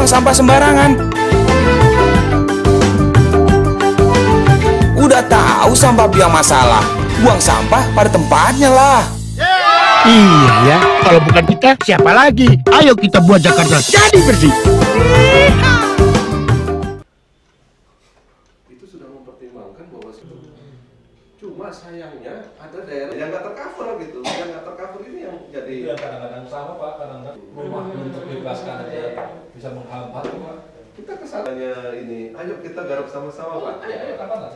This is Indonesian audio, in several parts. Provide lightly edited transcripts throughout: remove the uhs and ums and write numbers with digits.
sampah sembarangan. Udah tahu sampah biang masalah, buang sampah pada tempatnya lah. Iya ya, kalau bukan kita siapa lagi? Ayo kita buat Jakarta jadi bersih. Itu sudah mempertimbangkan bahwa cuma sayangnya ada daerah yang nggak tercover gitu, yang nggak tercover ini yang jadi. Ya kadang-kadang sama Pak, kadang-kadang rumah belum terbebaskan aja bisa menghambat Pak. Kita kesannya ini, ayo kita garap sama-sama Pak. Ayo kapan lah?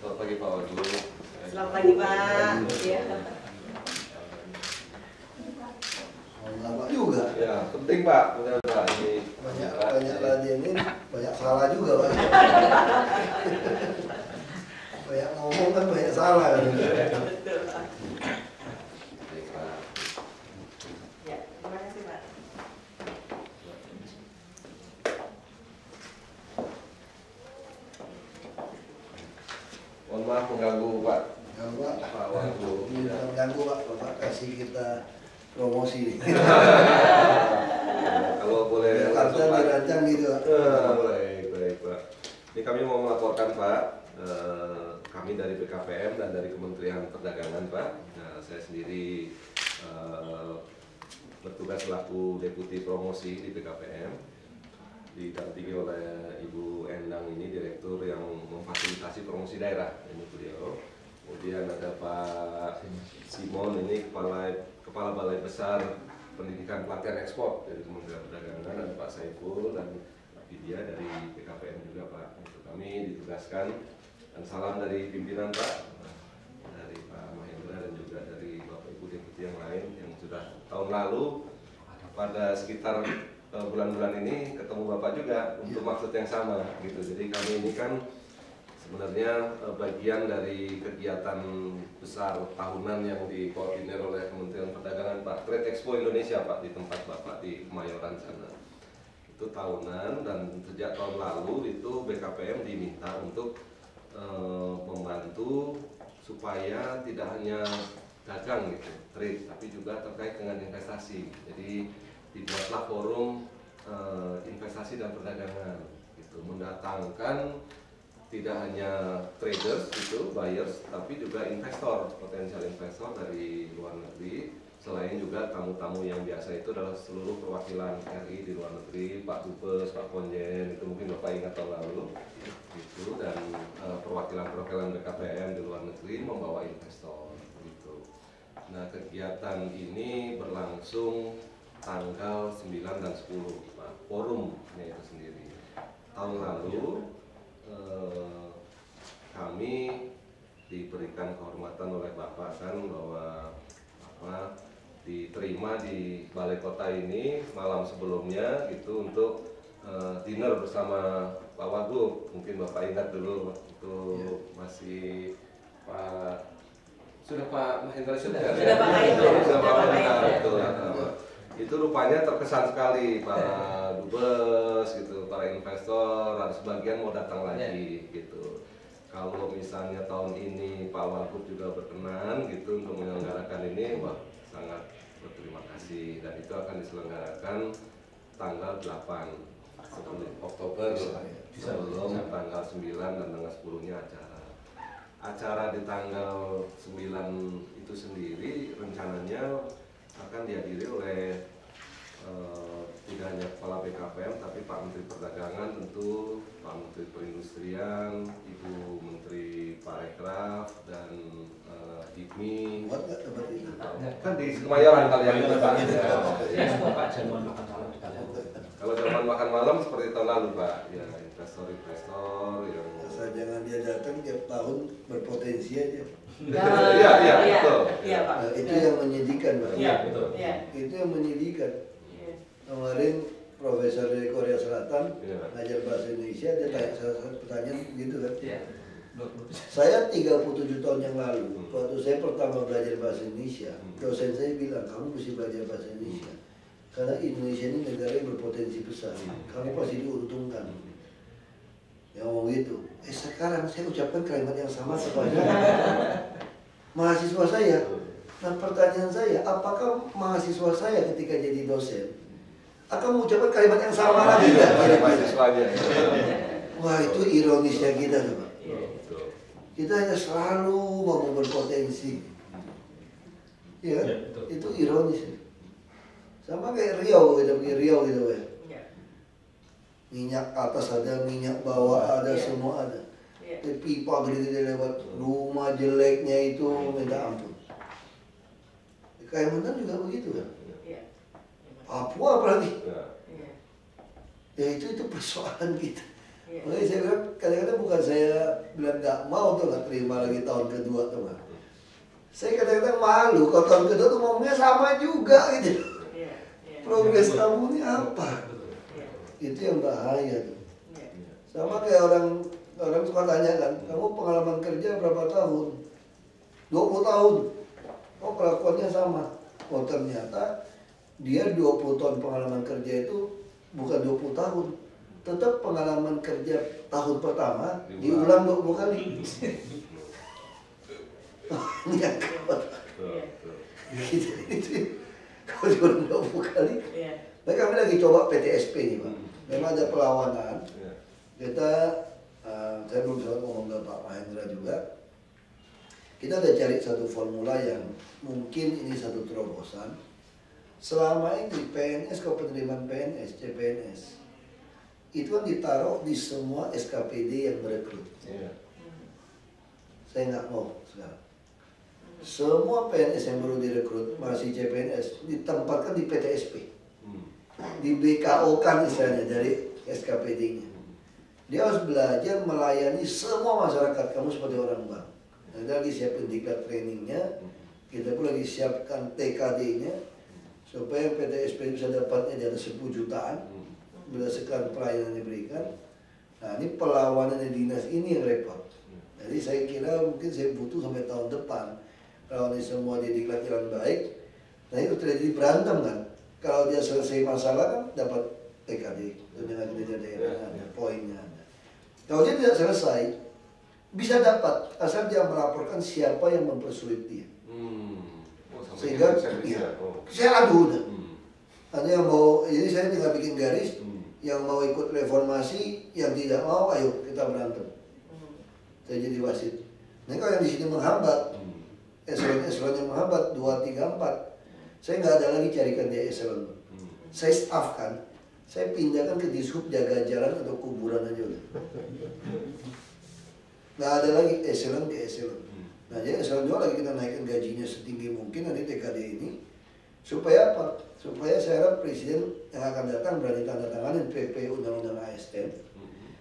Selamat pagi Pak Wagub. Selamat pagi Pak. Ya. Lama juga. Ya penting Pak, benar Pak ini. Banyak lagi ini, banyak salah juga Pak. Banyak ngomong kan banyak salah kan. Baik Pak. Ya, terima kasih Pak. Mohon maaf mengganggu Pak. Kalau Pak, Pak Wagub. ini bukan ganggu Pak, Bapak kasih kita promosi. Kalau boleh Jakarta langsung Pak. dirancang gitu Pak. Baik Pak. Ini kami mau melaporkan Pak, kami dari BKPM dan dari Kementerian Perdagangan Pak. Nah, saya sendiri bertugas selaku Deputi Promosi di BKPM, didampingi oleh Ibu Endang ini, Direktur yang memfasilitasi promosi daerah, ini beliau. Kemudian ada Pak Simon ini Kepala Balai Besar Pendidikan Pelatihan Ekspor dari Kementerian Perdagangan, dan Pak Saiful dan Pak Vidya dari BKPM juga Pak. Itu kami ditugaskan, dan salam dari pimpinan Pak, dari Pak Mahendra dan juga dari Bapak Ibu Deputi yang lain yang sudah tahun lalu pada sekitar bulan-bulan ini ketemu Bapak juga untuk maksud yang sama gitu. Jadi kami ini kan sebenarnya bagian dari kegiatan besar tahunan yang dikoordinir oleh Kementerian Perdagangan Pak, Trade Expo Indonesia Pak, di tempat Bapak di Kemayoran sana. Itu tahunan, dan sejak tahun lalu itu BKPM diminta untuk membantu supaya tidak hanya dagang gitu, trade, tapi juga terkait dengan investasi. Jadi dibuatlah forum investasi dan perdagangan gitu, mendatangkan tidak hanya traders itu, buyers, tapi juga investor, potensial investor dari luar negeri. Selain juga tamu-tamu yang biasa itu adalah seluruh perwakilan RI di luar negeri, Pak Dubes, Pak Konjen, itu mungkin Bapak ingat tahun lalu gitu, dan perwakilan-perwakilan BKPM di luar negeri membawa investor gitu. Nah, kegiatan ini berlangsung tanggal 9 dan 10 Pak, forumnya itu sendiri. Tahun lalu kami diberikan kehormatan oleh Bapak kan bahwa diterima di Balai Kota ini malam sebelumnya gitu untuk dinner bersama Pak Wagub. Mungkin Bapak ingat dulu itu masih Pak Pak Mahendra sudah Pak Mahendra. Itu rupanya terkesan sekali para dubes gitu, para investor, ada sebagian mau datang lagi gitu. Kalau misalnya tahun ini Pak Wagub juga berkenan gitu untuk menyelenggarakan ini, wah sangat berterima kasih, dan itu akan diselenggarakan tanggal 8 Oktober sebelum tanggal 9 dan tanggal 10-nya acara. Acara di tanggal 9 itu sendiri rencananya akan dihadiri oleh tidak hanya Kepala BKPM tapi Pak Menteri Perdagangan tentu, Pak Menteri Perindustrian, Ibu Menteri Parekraf, dan IPMI. Kan di Kemayoran kalian itu Pak. Kalau zaman makan malam seperti tahun lalu Pak, ya investor-investor yang Jangan dia datang tiap tahun berpotensi aja. Iya, betul. Iya Pak. Nah, itu yang menyedihkan Pak. Iya, betul. Iya. Itu yang menyedihkan. Kemarin profesor dari Korea Selatan ngajar bahasa Indonesia, dia tanya salah satu pertanyaan gitu kan. Saya 37 tahun yang lalu, waktu saya pertama belajar bahasa Indonesia, dosen saya bilang, kamu mesti belajar bahasa Indonesia karena Indonesia ini negara yang berpotensi besar, kamu pasti diuntungkan. Ya ngomong gitu. Sekarang saya ucapkan kalimat yang sama kepada mahasiswa saya. Dan pertanyaan saya, apakah mahasiswa saya ketika jadi dosen akan mengucapkan kalimat yang sama lagi nggak? Ada mahasiswanya. Wah, itu ironisnya kita tuh, Pak. Betul. Kita hanya selalu mau berpotensi. Ya, Ya, betul. itu ironis. Sama kayak Riau, kita pergi Riau gitu ya. Minyak atas ada, minyak bawah ada, semua ada. Pipa gede-gede lewat rumah jeleknya itu minta ampun. Kalimantan juga begitu kan? Papua apalagi? Ya itu persoalan kita. Makanya saya bilang kadang-kadang bukan saya bilang nggak mau tuh nggak terima lagi tahun kedua tuh kan. Saya kadang-kadang malu kalau tahun kedua tuh ngomongnya sama juga gitu. Progres kamu ini apa? Itu yang bahaya tuh. Sama kayak orang suka tanya kan, kamu pengalaman kerja berapa tahun? 20 tahun. Oh kelakuannya sama. Oh ternyata dia 20 tahun pengalaman kerja itu bukan 20 tahun. Tetap pengalaman kerja tahun pertama diulang 20 kali. Ini yang kuat. Itu kalau diulang 20 kali. Nah, kami lagi coba PTSP nih Pak. Memang ada perlawanan. Kita, saya belum sempat ngomong ke Pak Mahendra juga. Kita udah cari satu formula yang mungkin ini satu terobosan. Selama ini PNS, kepenerimaan PNS, CPNS, itu kan ditaruh di semua SKPD yang merekrut. Saya nggak mau sekarang. Semua PNS yang baru direkrut masih CPNS ditempatkan di PTSP, di BKO kan istilahnya dari SKPD-nya. Dia harus belajar melayani semua masyarakat. Kamu seperti orang bank. Nanti lagi siapin diklat trainingnya, kita pun lagi siapkan TKD-nya supaya PTSP bisa dapatnya di atas 10 jutaan berdasarkan pelayanan yang diberikan. Nah ini perlawanan dinas ini yang repot. Jadi saya kira mungkin saya butuh sampai tahun depan kalau ini semua didiklat jalan baik. Nah itu terjadi berantem kan. Kalau dia selesai masalah kan dapat TKD, tunjangan kinerja daerah ada, poinnya ada. Kalau dia tidak selesai, bisa dapat asal dia melaporkan siapa yang mempersulit dia. Sehingga saya adu udah. Ada yang mau, jadi saya tinggal bikin garis, yang mau ikut reformasi, yang tidak mau, ayo kita berantem. Saya jadi wasit. Nah kalau yang di sini menghambat, eselon yang menghambat 2, 3, 4, saya nggak ada lagi carikan dia eselon. Saya staffkan, saya pindahkan ke dishub jaga jalan atau kuburan aja udah. Nggak ada lagi eselon ke eselon. Nah jadi eselon 2 lagi kita naikkan gajinya setinggi mungkin nanti TKD ini. Supaya apa? Supaya saya harap presiden yang akan datang berani tanda tanganin PP Undang-Undang ASN.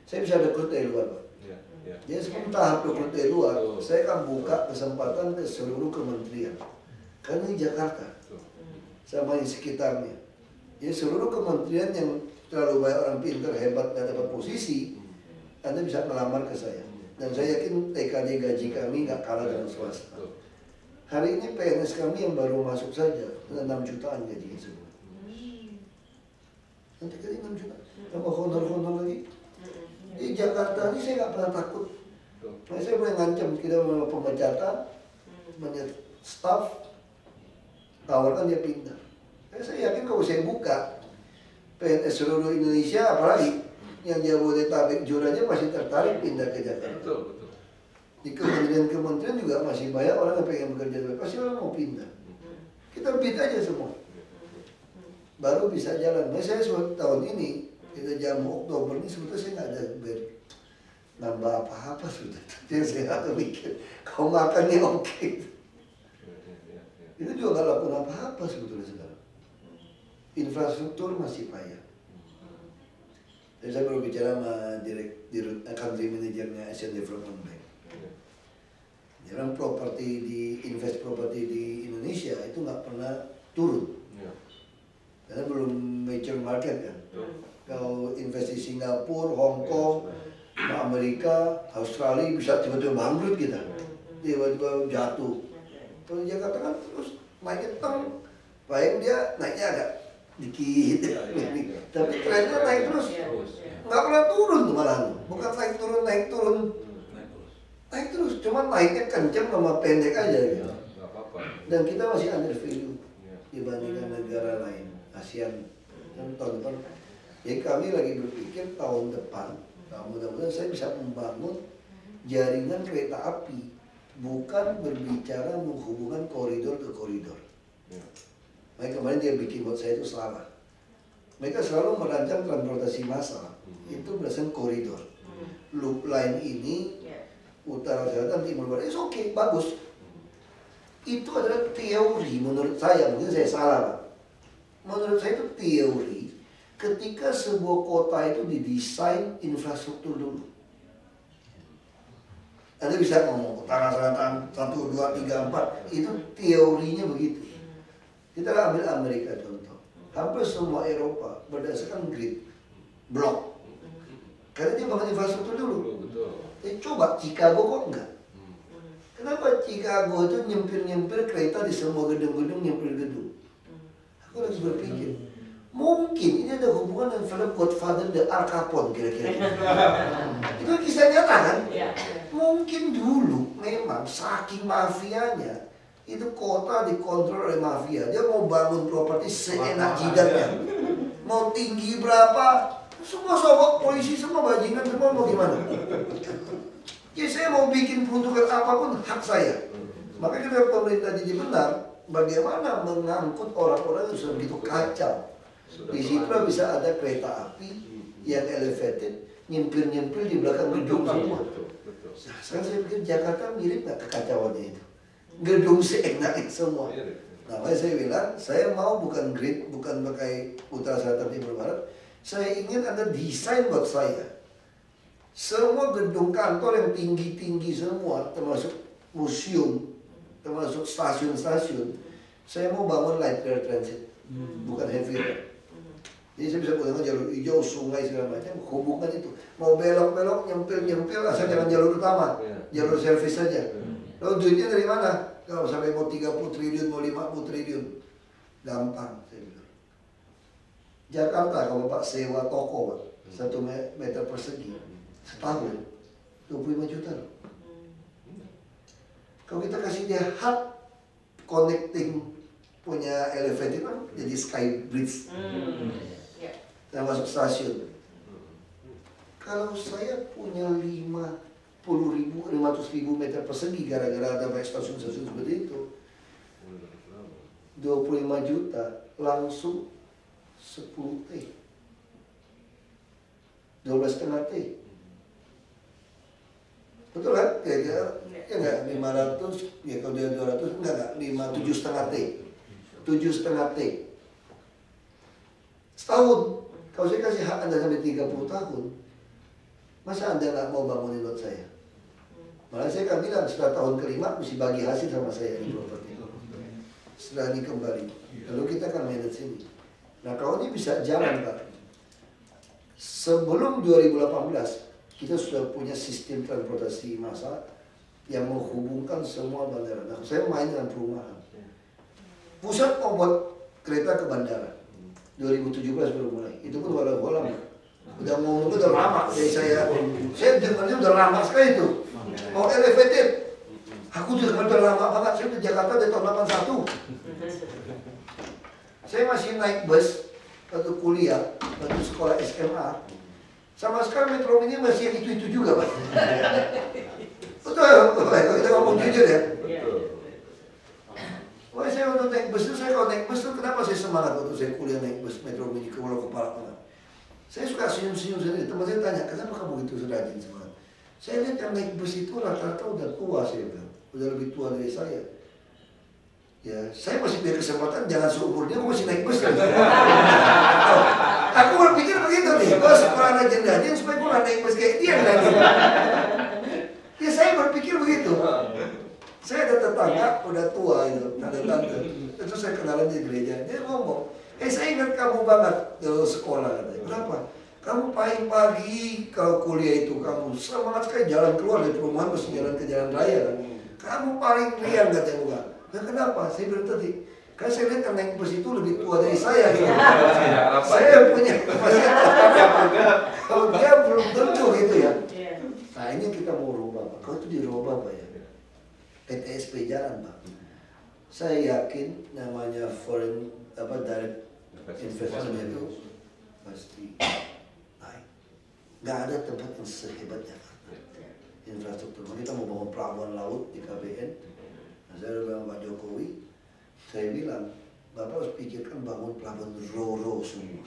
Saya bisa rekrut dari luar Pak. Jadi sebelum tahap rekrut dari luar, saya akan buka kesempatan ke seluruh kementerian. Karena di Jakarta sama di sekitarnya. Jadi seluruh kementerian yang terlalu banyak orang pintar, hebat, nggak dapat posisi, Anda bisa melamar ke saya. Dan saya yakin TKD gaji kami nggak kalah dengan swasta. Hari ini PNS kami yang baru masuk saja 6 jutaan gajinya semua. Nanti kali 6 juta, tambah honor-honor lagi. Di Jakarta ini saya nggak pernah takut. Nah, saya boleh ngancam kita mau pemecatan, banyak staff, tawarkan dia pindah. Saya yakin kalau saya buka PNS seluruh Indonesia, apalagi yang Jabodetabek juranya masih tertarik pindah ke Jakarta. Betul. Di kementerian-kementerian juga masih banyak orang yang pengen bekerja, pasti orang mau pindah. Kita pindah aja semua, baru bisa jalan. Nah, saya tahun ini kita jamu Oktober ini sebetulnya saya nggak ada nambah apa-apa sudah. Yang saya nggak mikir, kau makannya oke. Itu juga nggak lakukan apa-apa sebetulnya sekarang. Infrastruktur masih payah. Dan saya baru bicara sama country manajernya Asian Development Bank. Dia bilang properti invest properti di Indonesia itu nggak pernah turun. Karena belum mature market kan. Kalau invest di Singapura, Hong Kong, Amerika, Australia bisa tiba-tiba bangkrut kita. Tiba-tiba jatuh. Kalau Jakarta kan terus naiknya teng, paling dia naiknya agak dikit, tapi trennya naik terus, nggak pernah turun tuh malahan, bukan naik terus, cuma naiknya kencang sama pendek aja gitu. Dan kita masih under value dibandingkan negara lain, ASEAN tahun depan. Jadi kami lagi berpikir tahun depan, nah mudah-mudahan saya bisa membangun jaringan kereta api, bukan berbicara menghubungkan koridor ke koridor. Makanya kemarin dia bikin buat saya itu salah. Mereka selalu merancang transportasi massal itu berdasarkan koridor. Loop line ini utara selatan timur barat, itu oke, bagus. Itu adalah teori menurut saya, mungkin saya salah Pak. Menurut saya itu teori ketika sebuah kota itu didesain infrastruktur dulu. Anda bisa ngomong utara selatan 1, 2, 3, 4, itu teorinya begitu. Kita ambil Amerika contoh, hampir semua Eropa berdasarkan grid, blok. Karena dia bangun infrastruktur dulu. Coba Chicago kok enggak? Kenapa Chicago itu nyempil-nyempil kereta di semua gedung-gedung, nyempil gedung? Aku lagi berpikir, mungkin ini ada hubungan dengan film Godfather The Al Capone kira-kira. Itu kisah nyata kan? Mungkin dulu memang saking mafianya, itu kota dikontrol oleh mafia. Dia mau bangun properti seenak jidatnya. Mau tinggi berapa, semua sogok polisi, semua bajingan, semua mau gimana? Ya saya mau bikin peruntukan apapun hak saya. Maka kita pemerintah jadi benar, bagaimana mengangkut orang-orang yang sudah begitu kacau. Di situ bisa ada kereta api yang elevated, nyempil-nyempil di belakang gedung semua. Nah, sekarang saya pikir Jakarta mirip nggak kekacauannya itu? Gedung seenak itu semua. Nah, makanya saya bilang, saya mau bukan grid, bukan pakai utara selatan timur barat. Saya ingin ada desain buat saya. Semua gedung kantor yang tinggi-tinggi semua, termasuk museum, termasuk stasiun-stasiun, saya mau bangun light rail transit, bukan heavy rail. Jadi saya bisa gunakan jalur hijau, sungai segala macam, hubungan itu. Mau belok-belok, nyempil-nyempil, asal jangan jalur utama, jalur servis saja. Lalu duitnya dari mana? Kalau sampai mau 30 triliun, mau 50 triliun, gampang saya bilang. Jakarta kalau Pak sewa toko, Pak, 1 meter persegi, setahun 25 juta loh. Kalau kita kasih dia hub connecting punya elevated kan jadi sky bridge yang masuk stasiun. Kalau saya punya 500.000 meter persegi gara-gara ada banyak stasiun-stasiun seperti itu, 25 juta langsung 10 T, 12,5 T. Betul kan? Ya enggak 500, ya kalau dia 200 enggak 7,5 T. 7,5 T. Setahun. Kalau saya kasih hak Anda sampai 30 tahun, masa Anda nggak mau bangunin buat saya? Malah saya kan bilang setelah tahun kelima mesti bagi hasil sama saya di properti. Setelah ini kembali. Lalu kita akan manage ini. Nah kalau ini bisa jalan Pak. Sebelum 2018 kita sudah punya sistem transportasi massal yang menghubungkan semua bandara. Nah, saya main dengan perumahan. Pusat mau buat kereta ke bandara. 2017 baru mulai. Itu pun walau lama. Udah ngomong udah lama. Jadi saya dengarnya udah lama sekali itu. Mau elevated. Aku juga udah lama banget. Saya di Jakarta dari tahun 81. Saya masih naik bus waktu kuliah, waktu sekolah SMA. Sama sekali Metro Mini masih yang itu-itu juga, Pak. Betul, kalau kita ngomong jujur ya. Wah, saya waktu naik bus itu, kalau naik bus itu kenapa saya semangat waktu saya kuliah naik bus Metro Mini ke Pulau Kepala Tengah. Saya suka senyum-senyum sendiri. Teman saya tanya, kenapa kamu gitu rajin semangat? Saya lihat yang naik bus itu rata-rata udah tua, saya bilang. Udah lebih tua dari saya. Ya, saya masih punya kesempatan, jangan seumur dia, aku masih naik bus kan. Aku berpikir begitu nih, gue sekolah rajin-rajin supaya gue gak naik bus kayak dia lagi. Ya saya berpikir begitu. Saya ada tetangga, udah tua itu, tante-tante. Terus saya kenalan di gereja, dia ngomong, saya ingat kamu banget dulu sekolah katanya. Kenapa? Kamu paling pagi kalau kuliah itu kamu semangat sekali jalan keluar dari perumahan terus jalan ke jalan raya kan. Kamu paling riang katanya bukan. Nah kenapa? Saya bilang tadi, karena saya lihat naik bus itu lebih tua dari saya gitu. Saya punya kalau dia belum tentu gitu ya. Nah ini kita mau rubah Pak. Kalau itu dirubah Pak ya. PTSP jalan Pak. Saya yakin namanya foreign direct investment itu pasti naik. Nggak ada tempat yang sehebat Jakarta. Infrastruktur. Kita mau bangun pelabuhan laut di KBN. Nah, saya bilang Pak Jokowi, saya bilang, Bapak harus pikirkan bangun pelabuhan Roro semua.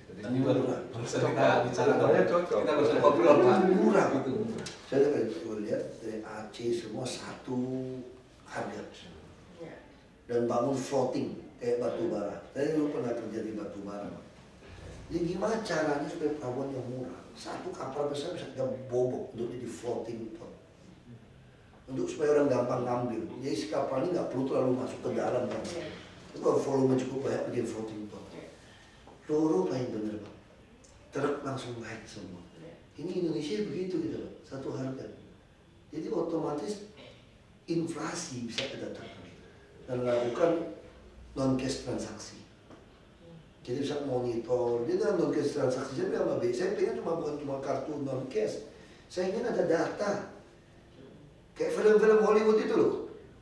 Ini baru kita bicara banyak cocok. Kita bisa ngobrol murah gitu. Saya lihat dari Aceh semua satu harga. Dan bangun floating kayak batu bara. Saya dulu pernah kerja di batu bara. Jadi gimana caranya supaya pelabuhan yang murah? Satu kapal besar bisa kita bobok untuk jadi floating port. Untuk supaya orang gampang ngambil. Jadi si kapal ini nggak perlu terlalu masuk ke dalam kan. Itu kalau volume cukup banyak bikin floating port. Roro paling bener Pak. Truk langsung naik semua. Ini Indonesia begitu gitu Pak. Satu harga. Jadi otomatis inflasi bisa kita tekan. Dan lakukan non-cash transaksi. Jadi bisa monitor. Jadi dalam non-cash transaksi saya bilang lebih. Saya pengen bukan cuma kartu non-cash. Saya ingin ada data. Kayak film-film Hollywood itu loh.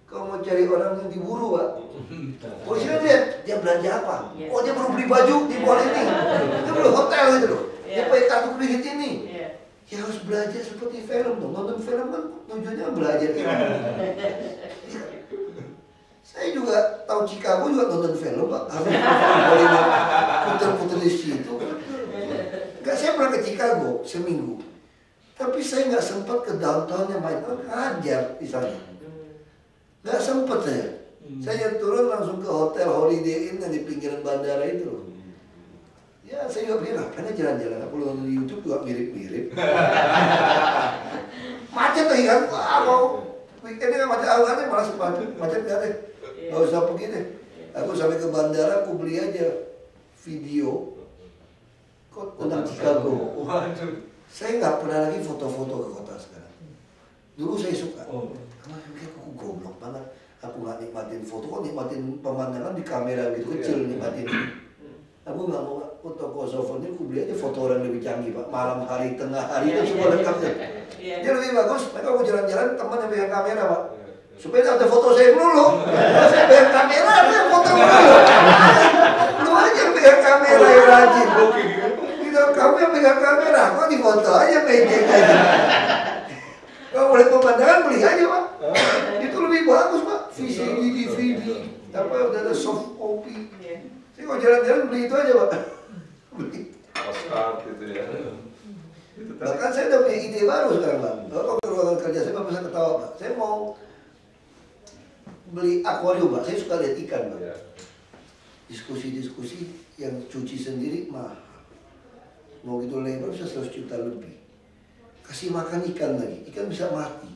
Kalau mau cari orang yang diburu, Pak. Polisi lihat dia belanja apa. Oh, dia baru beli baju di mall ini. Dia beli hotel gitu loh. Dia pakai kartu kredit ini. Ya harus belajar seperti film dong. Nonton film kan tujuannya belajar. Saya juga tahu Chicago juga nonton film, Pak. Puter-puter di situ. Enggak, saya pernah ke Chicago seminggu. Tapi saya nggak sempat ke downtownnya main. Ngajar di sana. Nggak sempet saya. Saya turun langsung ke hotel Holiday Inn yang di pinggiran bandara itu. Ya saya juga pikir, karena jalan-jalan. Aku nonton di YouTube juga mirip-mirip. Macet lagi kan? Mau weekend ini macet awalnya malah macet nggak deh. Nggak usah pergi deh. Aku sampai ke bandara, aku beli aja video tentang Chicago. Saya nggak pernah lagi foto-foto ke kota sekarang. Dulu saya suka. Aku goblok banget. Aku nggak nikmatin foto, kok nikmatin pemandangan di kamera gitu kecil nikmatin. Aku nggak mau foto Kosovo ini, aku beli aja foto orang lebih canggih Pak. Malam hari, tengah hari itu semua lengkapnya. Dia lebih bagus. Mereka mau jalan-jalan teman yang pegang kamera Pak. Supaya ada foto saya dulu. Saya pegang kamera, ada foto dulu. Lu aja yang pegang kamera yang rajin. Gitu, kamu yang pegang kamera, kok di foto aja meja aja. Kalau boleh pemandangan beli aja Pak. Itu lebih bagus Pak. VCD, DVD, apa udah ada soft copy. Saya kalau jalan-jalan beli itu aja Pak. Beli. Postcard gitu ya. Bahkan saya udah punya ide baru sekarang Pak. Kalau ke ruangan kerja saya bisa ketawa Pak. Saya mau beli akuarium Pak. Saya suka lihat ikan Pak. Diskusi-diskusi yang cuci sendiri mahal. Mau gitu lebar bisa 100 juta lebih. Kasih makan ikan lagi, ikan bisa mati.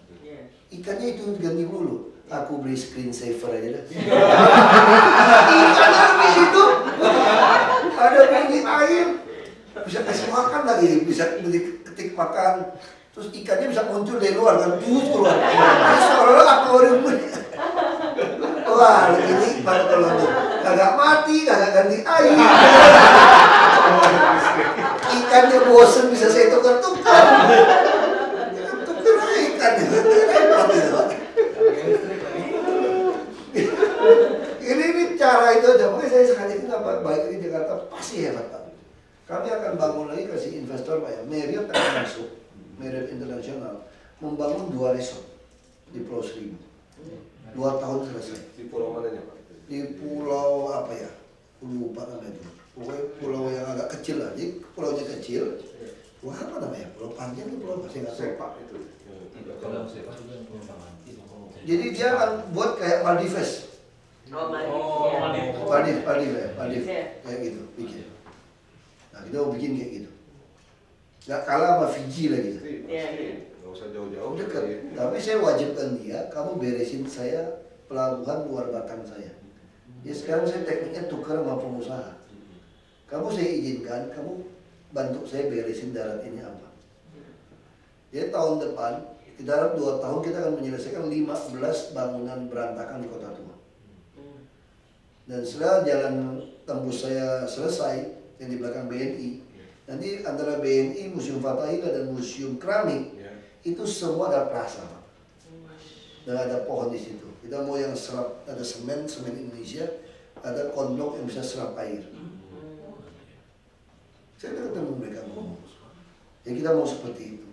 Ikannya itu ganti mulu. Aku beli screen saver aja dah. Ikan habis itu ada bunyi air, bisa kasih makan lagi, bisa beli ketik makan. Terus ikannya bisa muncul dari luar kan, keluar. Seolah-olah akuarium. Wah, ini pada kalau kagak mati, kagak ganti air. Ikannya bosen bisa saya tukar-tukar. Tukar ikan repot itu Pak. Ini cara itu aja. Makanya saya sekali itu nggak baik di Jakarta pasti hebat Pak. Kami akan bangun lagi kasih investor Pak ya. Marriott akan masuk, Marriott Internasional membangun 2 resort di Pulau Seribu. 2 tahun selesai. Di pulau mananya Pak? Di pulau apa ya? Lupa namanya itu. Pokoknya pulau yang agak kecil lah. Jadi pulaunya kecil. Pulau apa namanya? Pulau panjang atau pulau apa? Saya nggak tahu. Sepak itu. Jadi dia akan buat kayak Maldives. Maldives kayak gitu bikin. Nah kita mau bikin kayak gitu. Nggak kalah sama Fiji lagi. Nggak usah jauh-jauh. Dekat. Tapi saya wajibkan dia, kamu beresin saya pelabuhan luar batang saya. Ya sekarang saya tekniknya tukar sama pengusaha. Kamu saya izinkan, kamu bantu saya beresin darat ini apa. Jadi tahun depan, di darat 2 tahun kita akan menyelesaikan 15 bangunan berantakan di Kota Tua. Dan setelah jalan tembus saya selesai, yang di belakang BNI, nanti antara BNI, Museum Fathahillah dan Museum Keramik, itu semua ada plaza. Dan ada pohon di situ. Kita mau yang serap, ada semen Indonesia, ada kondok yang bisa serap air. Saya udah ketemu mereka ngomong. Ya kita mau seperti itu.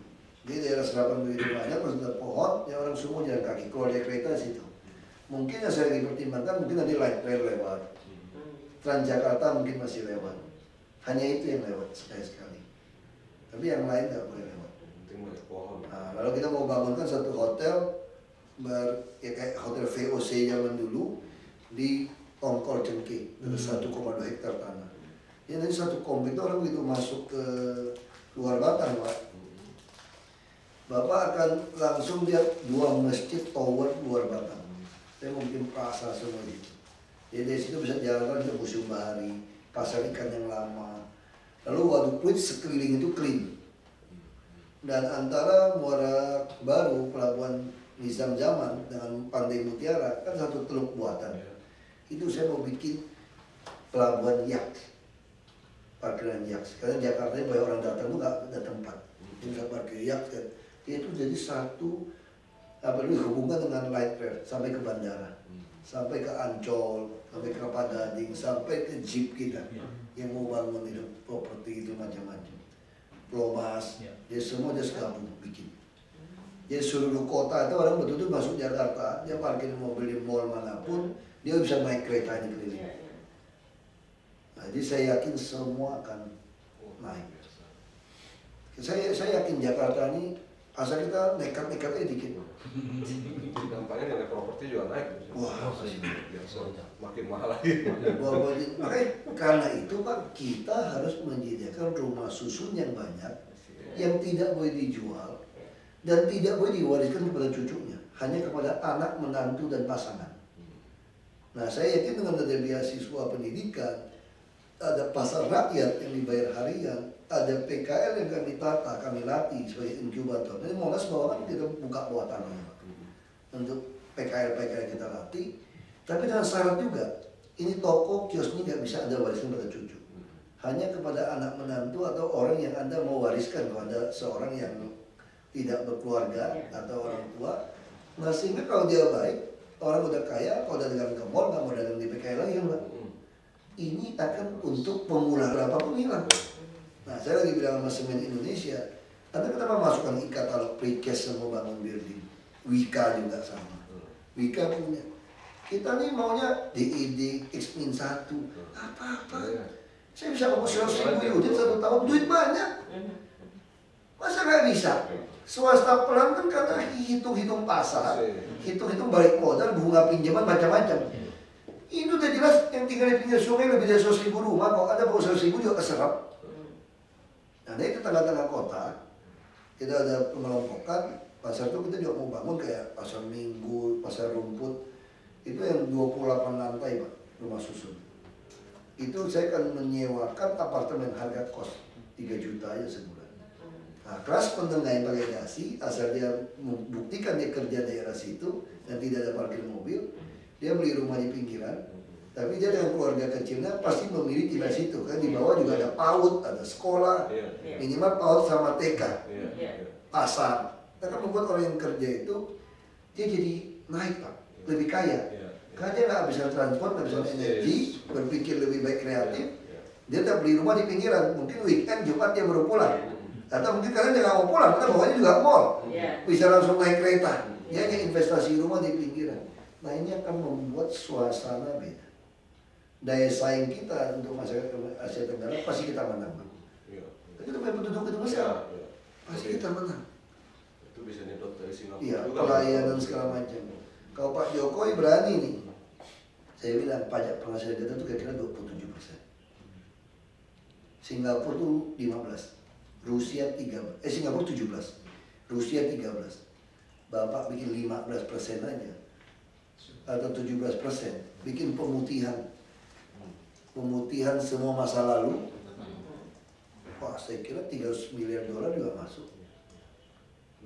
Di daerah Serapan begitu banyak, terus ada pohon, ya orang semua jalan kaki, keluar dari kereta situ. Mungkin yang saya lagi pertimbangkan, mungkin nanti light rail lewat, Transjakarta mungkin masih lewat. Hanya itu yang lewat sekali-sekali. Tapi yang lain nggak boleh lewat. Nah, lalu kita mau bangunkan satu hotel, ya kayak hotel VOC zaman dulu di Tongkol Cengkeh, ada 1,2 hektar tanah. Ya nanti satu komplek itu orang begitu masuk ke luar Batang, Pak. Bapak akan langsung lihat 2 masjid tower luar Batang. Saya mau bikin plaza semua itu. Jadi dari situ bisa jalan ke Museum Bahari, pasar ikan yang lama. Lalu Waduk Pluit sekeliling itu clean. Dan antara Muara Baru, Pelabuhan Nizam Zaman dengan Pantai Mutiara kan satu teluk buatan. Itu saya mau bikin pelabuhan yaks, parkiran yaks. Karena Jakarta ini banyak orang datang tuh nggak ada tempat. Jadi bisa parkir yaks kan. Itu jadi satu hubungan dengan light rail sampai ke bandara, sampai ke Ancol, sampai ke Kelapa Gading, sampai ke jeep kita yang mau bangun itu properti itu macam-macam, Plomas, dia semua dia segabung bikin. Jadi seluruh kota itu orang betul-betul masuk Jakarta, dia parkir mobil di mall manapun, dia bisa naik kereta ini keliling. Nah, jadi saya yakin semua akan naik. Saya yakin Jakarta ini asal kita nekat-nekatnya dikit. Dampaknya nilai properti juga naik. Wah, biasa makin mahal lagi. Makanya karena itu Pak, kita harus menyediakan rumah susun yang banyak, yang tidak boleh dijual dan tidak boleh diwariskan kepada cucunya, hanya kepada anak, menantu dan pasangan. Nah, saya yakin dengan ada beasiswa pendidikan, ada pasar rakyat yang dibayar harian, ada PKL yang kami tata, kami latih sebagai inkubator. Jadi Monas bahwa kan kita buka bawah tanahnya untuk PKL kita latih. Tapi dengan syarat juga, ini toko kios ini nggak bisa Anda wariskan pada cucu, hanya kepada anak menantu atau orang yang Anda mau wariskan kepada seorang yang tidak berkeluarga atau orang tua. Nah, sehingga kalau dia baik, orang udah kaya, kalau udah dagang ke mall nggak mau dagang di PKL lagi kan, Pak. Ini akan untuk pemula berapapun hilang. Nah, saya lagi bilang sama Semen Indonesia, Anda kenapa masukkan e-katalog precast sama bangun building? Wika juga sama. Wika punya. Kita nih maunya DED, X-Min 1, apa-apa. Saya bisa ngomong 100.000 unit 1 tahun, duit banyak. Masa nggak bisa? Swasta pelan kan kata hitung-hitung pasar, hitung-hitung balik modal, bunga pinjaman macam-macam. Ini udah jelas yang tinggal di pinggir sungai lebih dari 100.000 rumah, kalau ada bawa 100.000 juga keserap. Nah, di tengah-tengah kota, kita ada pengelompokan, pasar itu kita juga mau bangun kayak pasar Minggu, pasar Rumput, itu yang 28 lantai Pak, rumah susun. Itu saya akan menyewakan apartemen harga kos 3 juta aja sebulan. Nah, kelas menengah yang pakai dasi, asal dia membuktikan dia kerja daerah situ dan tidak ada parkir mobil, dia beli rumah di pinggiran. Tapi dia dengan keluarga kecilnya pasti memilih tinggal situ kan, di bawah juga ada PAUD, ada sekolah, minimal PAUD sama TK, pasar. Nah, kan membuat orang yang kerja itu dia jadi naik Pak, lebih kaya. Karena dia nggak bisa transport, nggak bisa energi, berpikir lebih baik kreatif. Dia tak beli rumah di pinggiran, mungkin weekend Jumat dia baru pulang. Atau mungkin karena dia nggak mau pulang, karena bawahnya juga mall, bisa langsung naik kereta. Dia hanya investasi rumah di pinggiran. Nah, ini akan membuat suasana beda. Daya saing kita untuk masyarakat Asia Tenggara pasti kita menang. Tapi kita punya penduduk itu besar, pasti kita menang. Itu bisa nyedot dari Singapura. Iya, pelayanan segala macam. Kalau Pak Jokowi berani nih, saya bilang pajak penghasilan kita itu kira-kira 27%. Singapura tuh 15, Rusia 13, Singapura 17, Rusia 13. Bapak bikin 15% aja, atau 17%, bikin pemutihan semua masa lalu. Wah, saya kira 300 miliar dolar juga masuk.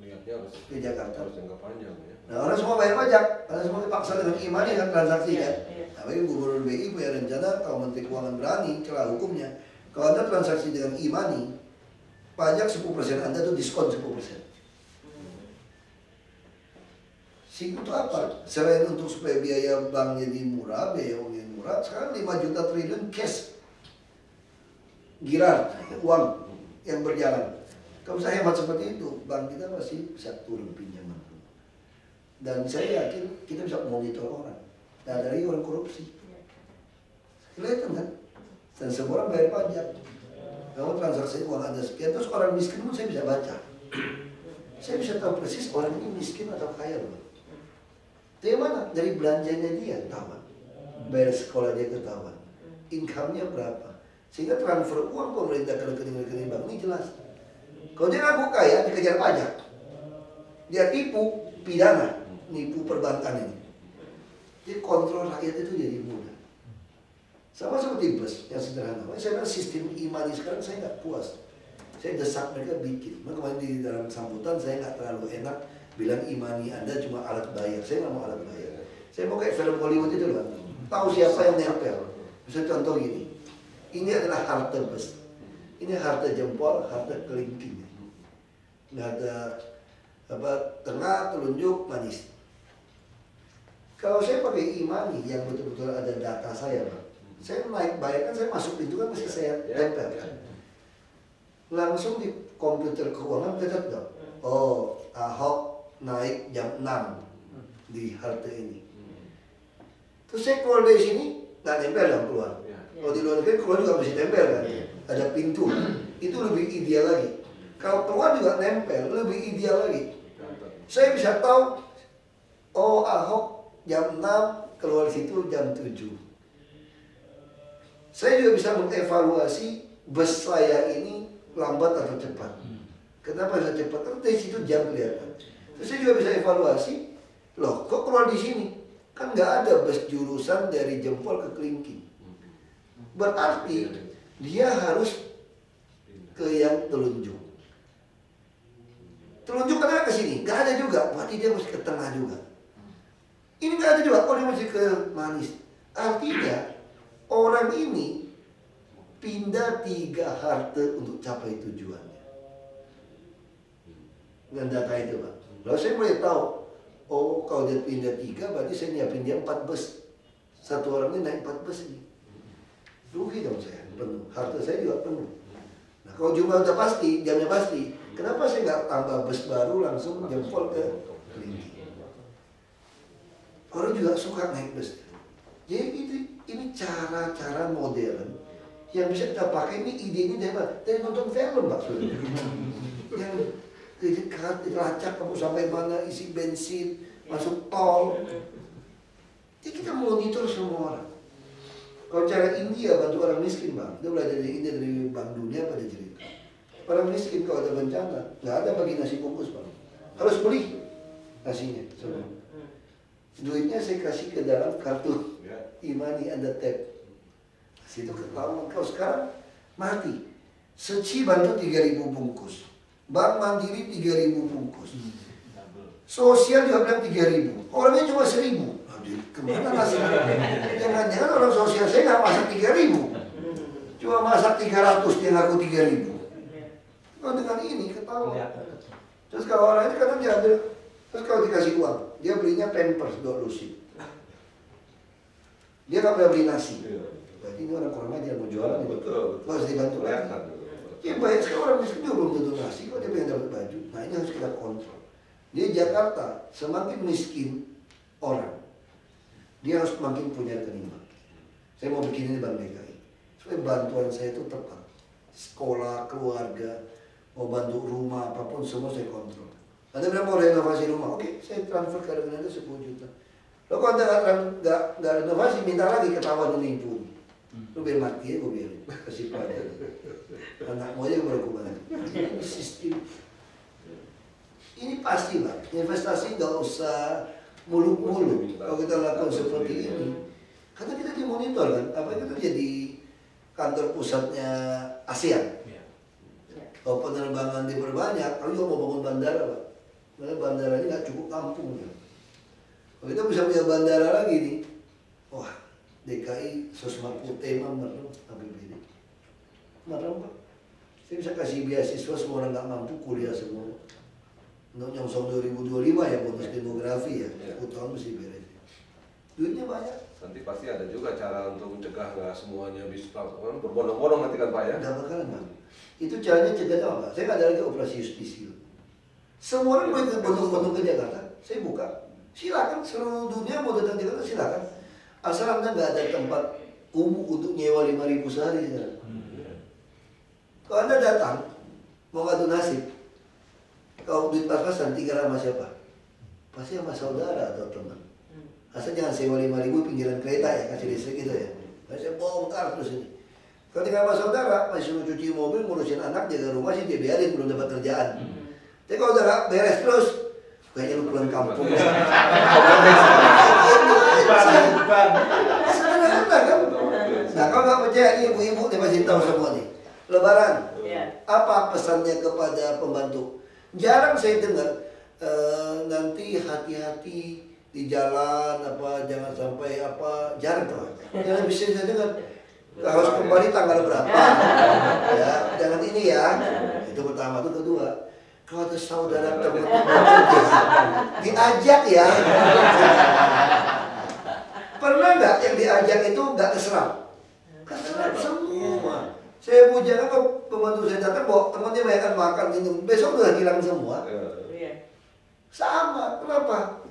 Niatnya harus ke Jakarta. Harus jangka panjang ya. Nah, orang semua bayar pajak, karena semua dipaksa dengan imani kan transaksi kan. Tapi Gubernur BI punya rencana, kalau Menteri Keuangan berani, celah hukumnya, kalau Anda transaksi dengan imani, pajak 10% Anda tuh diskon 10%. Sehingga itu apa? Selain untuk supaya biaya bank jadi murah, biaya uang jadi murah, sekarang 5 juta triliun cash. girar uang yang berjalan. Kalau saya hemat seperti itu, bank kita masih bisa turun pinjaman. Dan saya yakin kita bisa monitor orang. Nah, dari orang korupsi. Kelihatan kan? Dan semua orang bayar pajak. Kalau transaksi uang ada sekian, terus orang miskin pun saya bisa baca. Saya bisa tahu persis orang ini miskin atau kaya loh. Dari mana? Dari belanjanya dia, ketahuan. Bayar sekolah dia ketahuan. Income-nya berapa. Sehingga transfer uang pemerintah ke rekening-rekening bank ini jelas. Kalau dia ngaku kaya, dikejar pajak. Dia tipu, pidana. Nipu perbankan ini. Jadi kontrol rakyat itu jadi mudah. Sama seperti bus yang sederhana. Saya bilang sistem e-money sekarang saya nggak puas. Saya desak mereka bikin. Kemarin di dalam sambutan saya nggak terlalu enak bilang e-money Anda cuma alat bayar. Saya nggak mau alat bayar. Saya mau kayak film Hollywood itu loh. Tahu siapa yang nempel. Misalnya contoh gini. Ini adalah harta bus. Ini harta jempol, harta kelingking. Nggak ada tengah, telunjuk, manis. Kalau saya pakai e-money yang betul-betul ada data saya, Pak. Saya naik bayar kan, saya masuk pintu kan masih saya tempel kan. Langsung di komputer keuangan tetap dong. Oh, Ahok naik jam 6 di halte ini. Terus saya keluar dari sini nggak tempel dong keluar. Kalau di luar negeri keluar juga masih tempel kan. Ada pintu. Itu lebih ideal lagi. Kalau keluar juga nempel, lebih ideal lagi. Saya bisa tahu, oh Ahok jam 6 keluar situ jam 7. Saya juga bisa mengevaluasi bus saya ini lambat atau cepat. Kenapa bisa cepat? Karena dari situ jam kelihatan. Terus saya juga bisa evaluasi, loh kok keluar di sini? Kan nggak ada bus jurusan dari Jempol ke Kelingking. Berarti dia harus ke yang telunjuk. Telunjuk kenapa ke sini? Nggak ada juga. Berarti dia mesti ke tengah juga. Ini nggak ada juga. Oh dia mesti ke manis. Artinya orang ini pindah 3 halte untuk capai tujuannya. Dengan data itu, Pak. Lalu saya mulai tahu, oh kalau dia pindah 3 berarti saya nyiapin dia 4 bus. Satu orang ini naik 4 bus ini. Rugi dong saya, penuh. Halte saya juga penuh. Nah kalau jumlah udah pasti, jamnya pasti, kenapa saya nggak tambah bus baru langsung Jempol ke Kelingking? Orang juga suka naik bus. Jadi ini cara-cara modern yang bisa kita pakai. Ini ide ini dari nonton film, Pak. Yang dilacak kamu sampai mana, isi bensin, masuk tol. Jadi kita monitor semua orang. Kalau cara India bantu orang miskin, Bang, dia belajar dari India, dari Bank Dunia pada cerita. Orang miskin kalau ada bencana, nggak ada bagi nasi bungkus, Bang. Harus beli nasinya semua. Duitnya saya kasih ke dalam kartu e-money, Anda tap. Situ ketahuan. Kalau sekarang mati. Seci bantu 3.000 bungkus. Bank Mandiri 3.000 bungkus. Sosial juga bilang 3.000. Orangnya cuma 1.000. Kemana nasinya? Jangan-jangan orang sosial saya nggak masak 3.000. Cuma masak 300, dia ngaku 3.000. Kalau dengan ini ketahuan. Terus kalau orang ini kadang diambil. Terus kalau dikasih uang, dia belinya Pampers 2 lusin. Dia nggak boleh beli nasi. Berarti ini orang kurang ajar mau jualan. Betul. Harus dibantu lagi. Ya banyak sekali orang miskin juga belum tentu nasi. Kok dia pengen dapat baju? Nah ini harus kita kontrol. Di Jakarta semakin miskin orang, dia harus semakin punya rekening bank. Saya mau bikin ini Bank DKI supaya bantuan saya itu tepat. Sekolah, keluarga, mau bantu rumah apapun semua saya kontrol. Anda bilang mau renovasi rumah, oke, saya transfer ke rekening Anda 10 juta. Lo kalau Anda nggak renovasi, minta lagi ketahuan menipu. Lo biar mati ya, gue biarin, kasih pelajaran. Anak mau aja baru kembali. Ini sistem. Ini pasti lah, investasi nggak usah muluk-muluk kalau kita lakukan seperti ini. Karena kita dimonitor kan, apa kita jadi kantor pusatnya ASEAN. Kalau penerbangan diperbanyak, kalau juga mau bangun bandara, Pak. Karena bandara ini nggak cukup tampung. Ya. Kalau kita bisa punya bandara lagi nih, wah DKI 150 tema merem APBD. Merem, Pak. Saya bisa kasih beasiswa semua orang nggak mampu kuliah semua. Untuk nyongsong 2025 ya bonus demografi ya, 10 tahun mesti beres. Duitnya banyak. Nanti pasti ada juga cara untuk mencegah nggak semuanya bisa berbondong-bondong nanti kan Pak ya? Nggak bakalan Pak. Itu caranya cegahnya apa? Saya nggak ada lagi operasi justisi. Semua orang boleh berbondong-bondong ke Jakarta, saya buka. Silakan, seluruh dunia mau datang ke Jakarta silakan. Asal Anda nggak ada tempat umum untuk nyewa 5.000 sehari sekarang. Kalau Anda datang mau ngadu nasib, kalau duit pas-pasan tinggal sama siapa? Pasti sama saudara atau teman. Asal jangan sewa 5.000 pinggiran kereta ya, kasih listrik gitu ya. Saya bongkar terus ini. Kalau tinggal sama saudara, masih suruh cuci mobil, ngurusin anak, jaga rumah sih dia biarin, belum dapat kerjaan. Tapi kalau udah gak beres terus, kayaknya lu pulang kampung. Sederhana kan? Nah kalau nggak percaya nih ibu-ibu nih masih tahu semua nih. Lebaran, apa pesannya kepada pembantu? Jarang saya dengar nanti hati-hati di jalan apa jangan sampai apa jarang tuh. Jangan bisa saya dengar harus kembali tanggal berapa? Ya jangan ini ya. Itu pertama, itu kedua. Kalau ada saudara teman diajak ya. Pernah nggak yang diajak itu nggak keserap? Keserap semua. Saya bujang apa pembantu saya datang bawa temannya banyak makan minum, besok udah hilang semua. Sama, kenapa?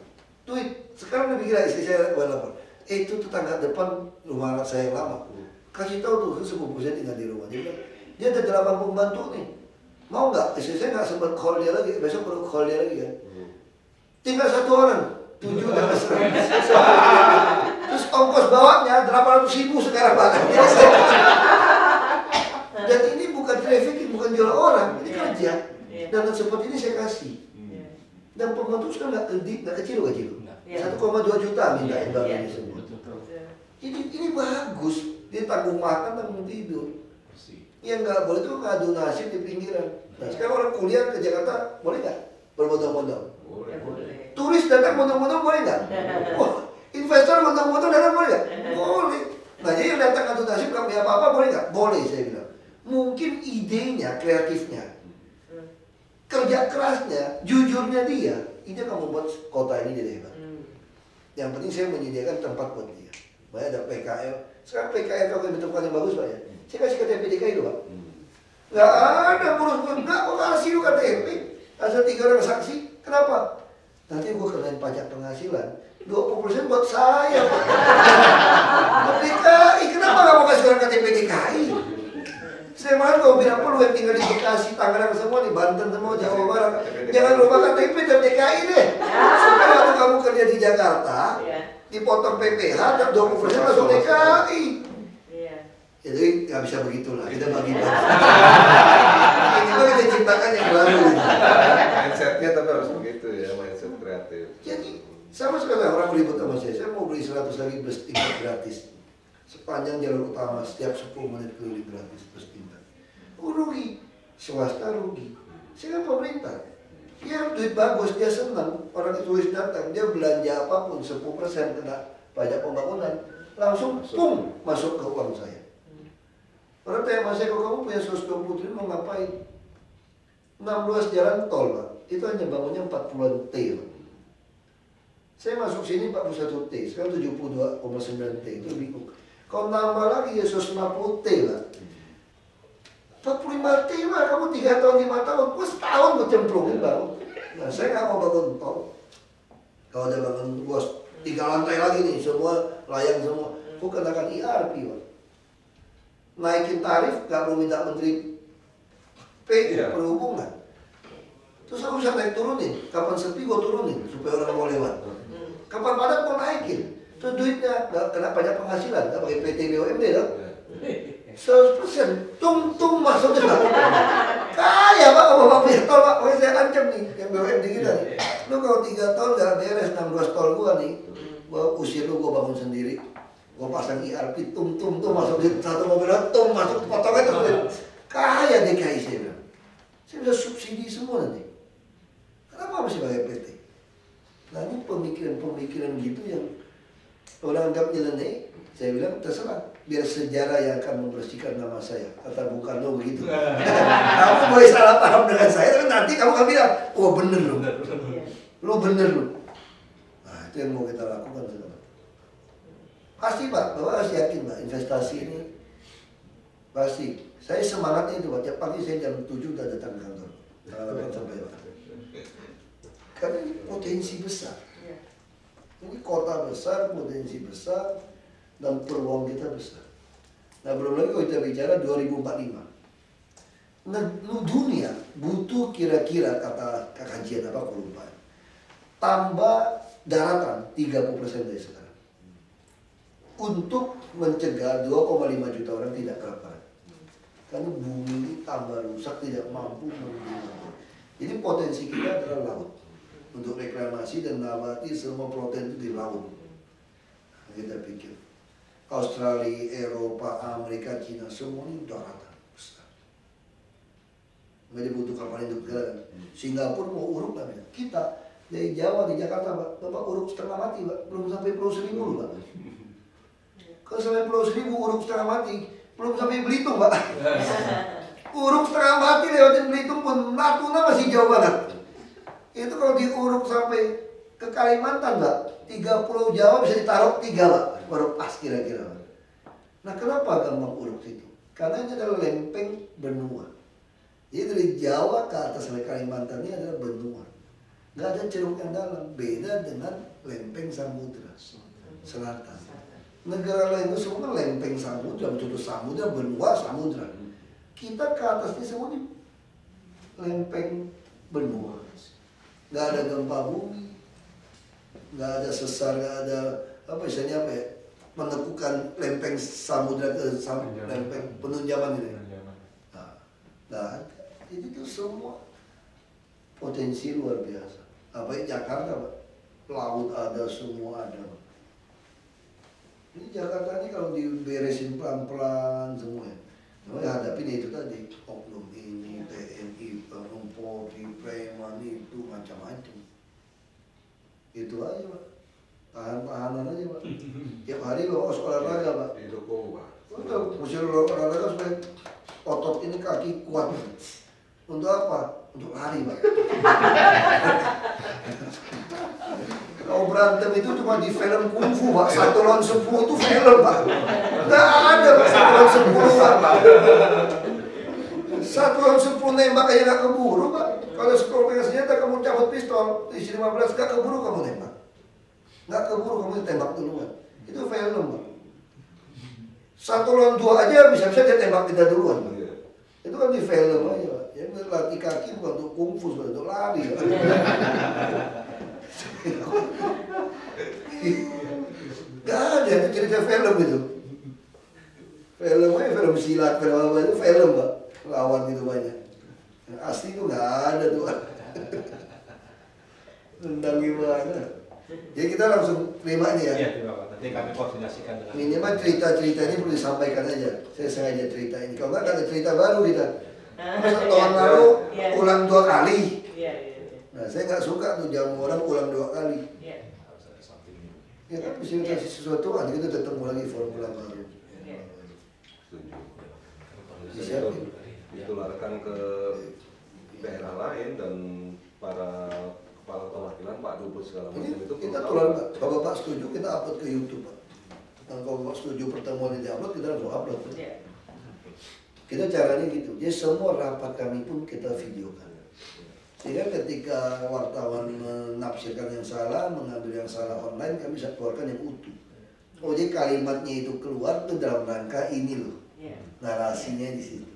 Duit sekarang lebih gila istri saya lapor. Itu tetangga depan rumah anak saya yang lama. Kasih tahu tuh sepupu saya tinggal di rumah. Dia ada 8 pembantu nih. Mau nggak? Istri saya nggak sempat call dia lagi. Besok perlu call dia lagi kan. Tinggal 1 orang, 7 udah keserap. Terus ongkos bawanya 800.000 sekarang Pak. Dan ini bukan trafficking, bukan jual orang, ini kerja. Dan seperti ini saya kasih. Dan pembantu sekarang nggak kecil gaji lu. 1,2 juta minta ini semua. Ini bagus. Dia tanggung makan, tanggung tidur. Yang nggak boleh tuh ngadu nasib di pinggiran. Nah sekarang orang kuliah ke Jakarta boleh nggak berbondong-bondong? Boleh. Turis datang bondong-bondong boleh nggak? Wah, investor bondong-bondong datang boleh nggak? Boleh. Nah jadi yang datang ngadu nasib nggak punya apa-apa boleh nggak? Boleh saya bilang. Mungkin idenya, kreatifnya, kerja kerasnya, jujurnya dia, ini akan membuat kota ini jadi hebat. Yang penting saya menyediakan tempat buat dia. Banyak ada PKL. Sekarang PKL kalau bentuknya yang bagus Pak ya. Saya kasih KTP DKI itu Pak. Nggak ada ngurus-ngurus, nggak mau kasih lu KTP. Asal 3 orang saksi, kenapa? Nanti gua kenain pajak penghasilan, 20% buat saya Pak. DKI, kenapa nggak mau kasih orang KTP DKI? Saya malah kalau bilang perlu yang tinggal di Bekasi, Tangerang semua, di Banten semua, Jawa Barat. Jangan lupa KTP dan DKI deh. Supaya waktu kamu kerja di Jakarta, dipotong PPH dan 20% masuk DKI. Jadi nggak bisa begitulah, kita bagi-bagi. Ini mah kita ciptakan yang baru. Mindsetnya tapi harus begitu ya, mindset kreatif. Jadi sama sekali orang ribut sama saya mau beli 100 lagi bus tingkat gratis. Sepanjang jalur utama setiap 10 menit keliling gratis bus tingkat. Rugi, swasta rugi. Saya kan pemerintah. Dia duit bagus, dia senang. Orang turis datang, dia belanja apapun 10% kena pajak pembangunan, langsung pum masuk ke uang saya. Orang tanya mas Eko, kamu punya 120 triliun mau ngapain? 16 jalan tol Pak, itu hanya bangunnya 40-an T Pak. Saya masuk sini 41 T, sekarang 72,9 T, itu bingung. Kalau nambah lagi ya 150 T Pak. 45 T Pak, kamu 3 tahun, 5 tahun, gue setahun gue cemplungin bangun. Nah saya nggak mau bangun tol. Kalau ada bangun bos 3 lantai lagi nih, semua layang semua, gue kenakan IRP Pak. Naikin tarif, gak mau minta menteri perhubungan. Terus aku bisa naik turunin, kapan sepi gue turunin supaya orang mau lewat. Kapan padat gue naikin. Terus duitnya gak kena pajak penghasilan, gak pakai PT BUMD dong. 100% tung masuknya Pak. Kaya Pak, kalau Bapak punya tol Pak, pokoknya saya ancam nih yang BUMD kita nih. Lu kalau 3 tahun gak beres 16 tol gue nih, gue usir lu, gue bangun sendiri. Gue pasang IRP, tum masuk di satu mobil, masuk potongan terus. Kaya DKI saya bilang. Saya bisa subsidi semua nanti. Kenapa masih pakai PT? Nah ini pemikiran gitu yang orang anggap nyeleneh. Saya bilang terserah, biar sejarah yang akan membersihkan nama saya. Kata bukan lo begitu. Kamu boleh salah paham dengan saya, tapi nanti kamu akan bilang, oh bener lo. Lo bener lo. Nah itu yang mau kita lakukan sekarang. Pasti Pak, Bapak harus yakin Pak, investasi ini pasti. Saya semangatnya itu Pak, tiap pagi saya jam 7 udah datang ke kantor. Sampai Pak. Karena ini potensi besar. Ini kota besar, potensi besar, dan peluang kita besar. Nah belum lagi kalau kita bicara 2045. Nah dunia butuh kira-kira kata kajian apa aku lupa. Tambah daratan 30% dari sekarang. Untuk mencegah 2,5 juta orang tidak kelaparan. Karena bumi ini tambah rusak, tidak mampu menyumbang. Jadi potensi kita adalah laut. Untuk reklamasi dan nabati semua protein itu di laut. Nah, kita pikir Australia, Eropa, Amerika, Cina semua ini daratan besar. Nggak dibutuhkan kapal induk jalan. Singapura mau uruk namanya. Kita dari Jawa di Jakarta Pak, Bapak uruk setengah mati Pak, belum sampai Pulau Seribu loh Pak. Kalau sampai Pulau Seribu uruk setengah mati, belum sampai Belitung Pak. Uruk setengah mati lewatin Belitung pun Natuna masih jauh banget. Itu kalau diuruk sampai ke Kalimantan Pak, 3 pulau Jawa bisa ditaruh 3 Pak, baru pas kira-kira. Nah kenapa gampang uruk situ? Karena ini adalah lempeng benua. Jadi dari Jawa ke atas sampai Kalimantan ini adalah benua. Nggak ada ceruk yang dalam, beda dengan lempeng samudra selatan. Negara lain itu semua lempeng samudra, contoh samudra, benua, samudra. Kita ke atas ini semua ini lempeng benua. Nggak ada gempa bumi, nggak ada sesar, nggak ada apa istilahnya apa ya, menekukan lempeng samudra ke lempeng penunjaman ini. Nah, jadi itu semua potensi luar biasa. Apa Jakarta Pak, laut ada, semua ada Pak. Ini Jakarta ini kalau diberesin pelan-pelan semua ya. Cuma hadapin itu tadi, oknum ini, TNI, Polri, preman itu macam-macam. Itu aja Pak, tahan-tahanan aja Pak. Tiap hari bawa olahraga Pak. Didukung Pak. Untuk mesti olahraga supaya otot ini kaki kuat. Untuk apa? Untuk lari Pak. Kalau berantem itu cuma di film kungfu Pak, 1 lawan 10 itu film Pak. Nggak ada Pak 1 lawan 10 Pak. 1 lawan 10 nembak aja nggak keburu Pak. Kalau sekolah pegang senjata kamu cabut pistol, isi 15 nggak keburu kamu nembak. Nggak keburu kamu ditembak duluan. Itu film Pak. 1 lawan 2 aja bisa-bisa dia tembak kita duluan Pak. Itu kan di film aja Pak. Yang latih kaki bukan untuk kungfu, bukan untuk lari Pak. Gak ada, itu cerita film itu. Filmnya film silat, film apa itu film Pak. Lawan itu banyak. Yang asli itu gak ada tuh. Tentang gimana. Jadi kita langsung terima ini ya. Iya, terima Pak. Nanti kami koordinasikan dengan minimal cerita-cerita ini perlu disampaikan aja. Saya sengaja cerita ini. Kalau nggak ada cerita baru kita. Masa tahun lalu ulang 2 kali. Nah saya nggak suka tuh jamu orang ulang 2 kali. Ya kan mesti kasih sesuatu aja kita ketemu lagi formula baru. Bisa ditularkan ke daerah lain dan para kepala perwakilan Pak Dubes segala macam itu. Kita tular Pak. Kalau Bapak setuju kita upload ke YouTube Pak. Dan kalau Bapak setuju pertemuan ini upload kita langsung upload. Kita caranya gitu. Jadi semua rapat kami pun kita videokan. Sehingga ketika wartawan menafsirkan yang salah, mengambil yang salah online, kami bisa keluarkan yang utuh. Oh jadi kalimatnya itu keluar itu dalam rangka ini loh. Narasinya di situ.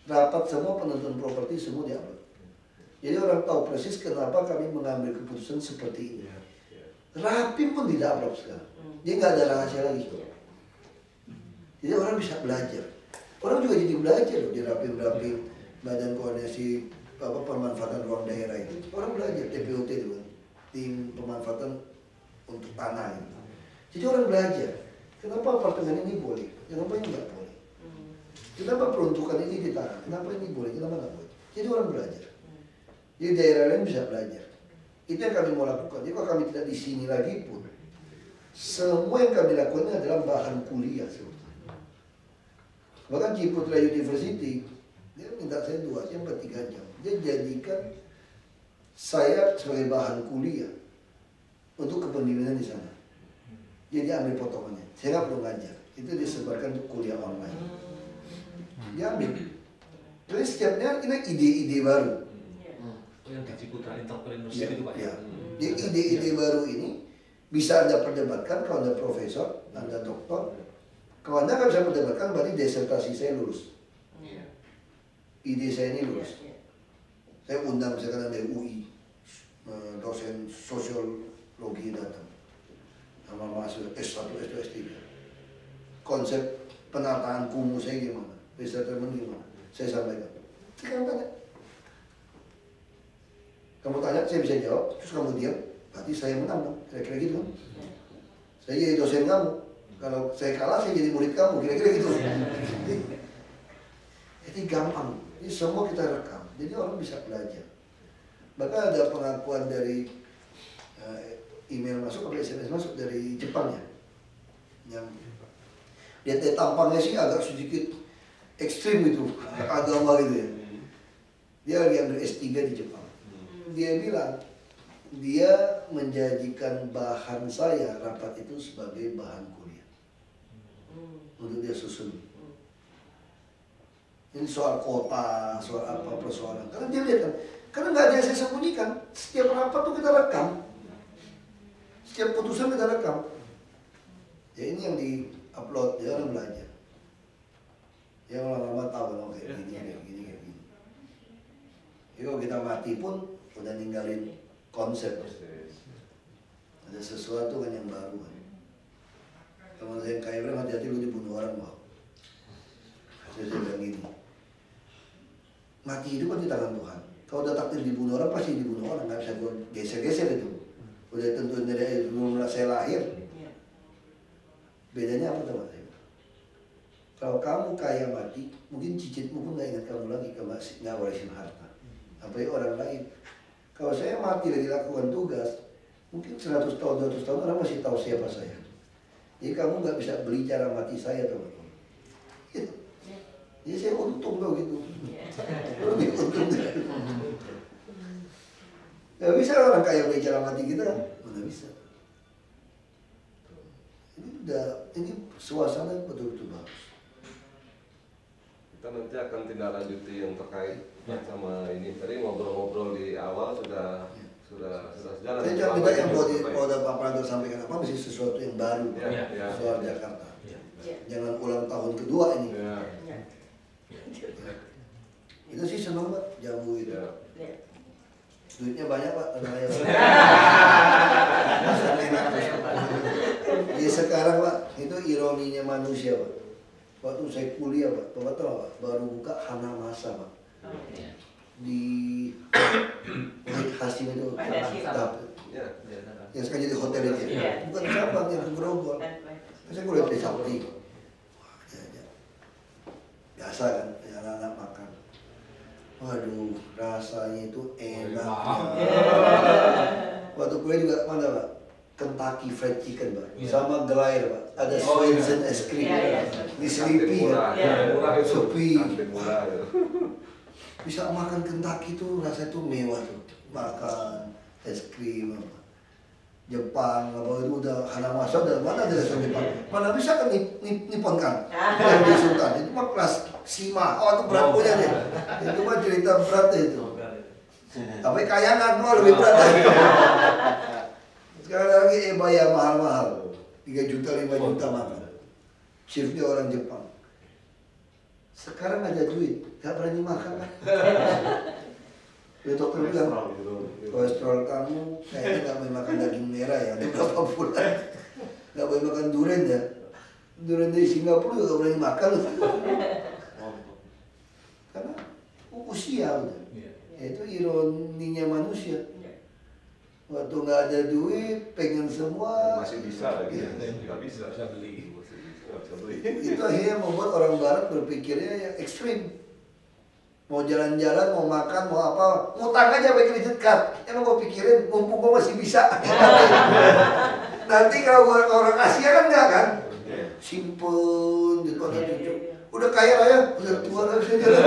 Rapat semua penonton properti semua diupload. Jadi orang tahu persis kenapa kami mengambil keputusan seperti ini. Rapim pun tidak upload sekarang. Dia nggak ada rahasia lagi. Jadi orang bisa belajar. Orang juga jadi belajar loh di rapim-rapim badan koordinasi pemanfaatan ruang daerah itu. Orang belajar TPOT itu kan, tim pemanfaatan untuk tanah itu. Jadi orang belajar. Kenapa apartemen ini boleh? Kenapa ini nggak boleh? Kenapa peruntukan ini ditahan? Kenapa ini boleh? Kenapa nggak boleh? Jadi orang belajar. Jadi daerah lain bisa belajar. Itu yang kami mau lakukan. Jadi kalau kami tidak di sini lagi pun, semua yang kami lakukan adalah bahan kuliah. Bahkan Ciputra University, dia minta saya 2 jam, 3 jam. Dia jadikan saya sebagai bahan kuliah untuk kepemimpinan di sana. Jadi ambil potongannya. Saya nggak perlu ngajar. Itu disebarkan untuk kuliah online. Diambil. Jadi setiapnya ini ide-ide baru. Yang di Ciputra Entrepreneurship itu Pak. Ya. Jadi ide-ide baru ini bisa Anda perdebatkan kalau Anda profesor, Anda doktor. Kalau Anda nggak bisa perdebatkan, berarti disertasi saya lulus. Ide saya ini lulus. Saya undang misalkan dari UI, dosen sosiologi datang. Sama mahasiswa S1, S2, S3. Konsep penataan kumuh saya gimana? Resettlement gimana? Saya sampaikan. Kamu tanya. Kamu tanya, saya bisa jawab, terus kamu diam, berarti saya menang dong, kira-kira gitu. Saya jadi dosen kamu, kalau saya kalah saya jadi murid kamu, kira-kira gitu. Jadi gampang, ini semua kita rekam, jadi orang bisa belajar. Bahkan ada pengakuan dari email masuk atau SMS masuk dari Jepang ya, yang lihat tampangnya sih agak sedikit ekstrim gitu, agama gitu ya. Dia lagi ambil S3 di Jepang. Dia bilang, dia menjadikan bahan saya rapat itu sebagai bahan kuliah untuk dia susun. Ini soal kota, soal apa persoalan. Karena dia lihat kan, karena nggak ada yang saya sembunyikan. Setiap rapat tuh kita rekam, setiap putusan kita rekam. Ya ini yang di-upload, dia orang belajar. Yang lama-lama tahu loh kayak gini, kayak gini, kayak gini. Jadi kalau kita mati pun udah ninggalin konsep. Ada sesuatu kan yang baru kan. Teman saya yang kaya bilang, hati-hati lu dibunuh orang bang. Saya bilang gini, mati itu kan di tangan Tuhan. Kalau udah takdir dibunuh orang, pasti dibunuh orang. Nggak bisa gue geser-geser itu. Udah tentuin dari dulu saya lahir. Bedanya apa teman saya? Kalau kamu kaya mati, mungkin cicitmu pun nggak ingat kamu lagi, kamu nggak warisin harta. Apalagi orang lain. Kalau saya mati lagi lakukan tugas, mungkin 100 tahun, 200 tahun orang masih tahu siapa saya. Jadi kamu nggak bisa beli cara mati saya teman-teman. Gitu. Jadi saya untung loh gitu. Lebih untung. Gak bisa orang kaya beli cara mati kita, mana bisa. Ini suasana suasana betul-betul bagus. Kita nanti akan tindak lanjuti yang terkait sama ini. Tadi ngobrol-ngobrol di awal sudah sejalan. Saya jangan minta yang mau ada Pak Pranto sampaikan apa, mesti sesuatu yang baru soal Jakarta. Jangan ulang tahun kedua ini. Itu sih senang Pak, jamu itu. Duitnya banyak Pak, tenang aja Pak. Jadi sekarang Pak, itu ironinya manusia Pak. Waktu saya kuliah Pak, Bapak tahu Pak, baru buka Hanamasa Pak. Di Wahid Hasim itu, yang sekarang jadi hotel itu. Bukan cabang, yang ke Grogol. Saya kuliah di Sakti. Biasa kan, anak-anak makan. Waduh, rasanya itu enak. Waktu kuliah juga mana Pak? Kentucky Fried Chicken Pak, sama Gelair Pak. Ada Swenson es krim, di Sleepy kan, sepi. Bisa makan Kentucky tuh rasanya tuh mewah tuh, makan es krim apa. Jepang apa itu udah Hanamasa udah mana ada restoran Jepang, mana bisa kan Nippon kan, yang di Sultan itu mah kelas Sima, oh itu berat punya deh, itu mah cerita berat itu. Tapi kayangan mah lebih berat lagi. Sekarang lagi bayar mahal-mahal, 3 juta 5 juta makan. Chefnya orang Jepang. Sekarang ada duit, gak berani makan kan? Dokter bilang, kolesterol kamu kayaknya gak boleh makan daging merah ya, ada berapa bulan. Gak boleh makan durian ya. Durian dari Singapura juga gak berani makan. Karena usia udah. Itu ironinya manusia. Waktu nggak ada duit, pengen semua. Masih bisa lagi ya, nggak bisa beli. Itu akhirnya membuat orang Barat berpikirnya yang ekstrim. Mau jalan-jalan, mau makan, mau apa, ngutang aja pakai kredit card. Emang gue pikirin, mumpung gue masih bisa. Nanti kalau orang Asia kan enggak kan? Simpen, gitu ada cucu. Udah kaya raya, udah tua nggak bisa jalan.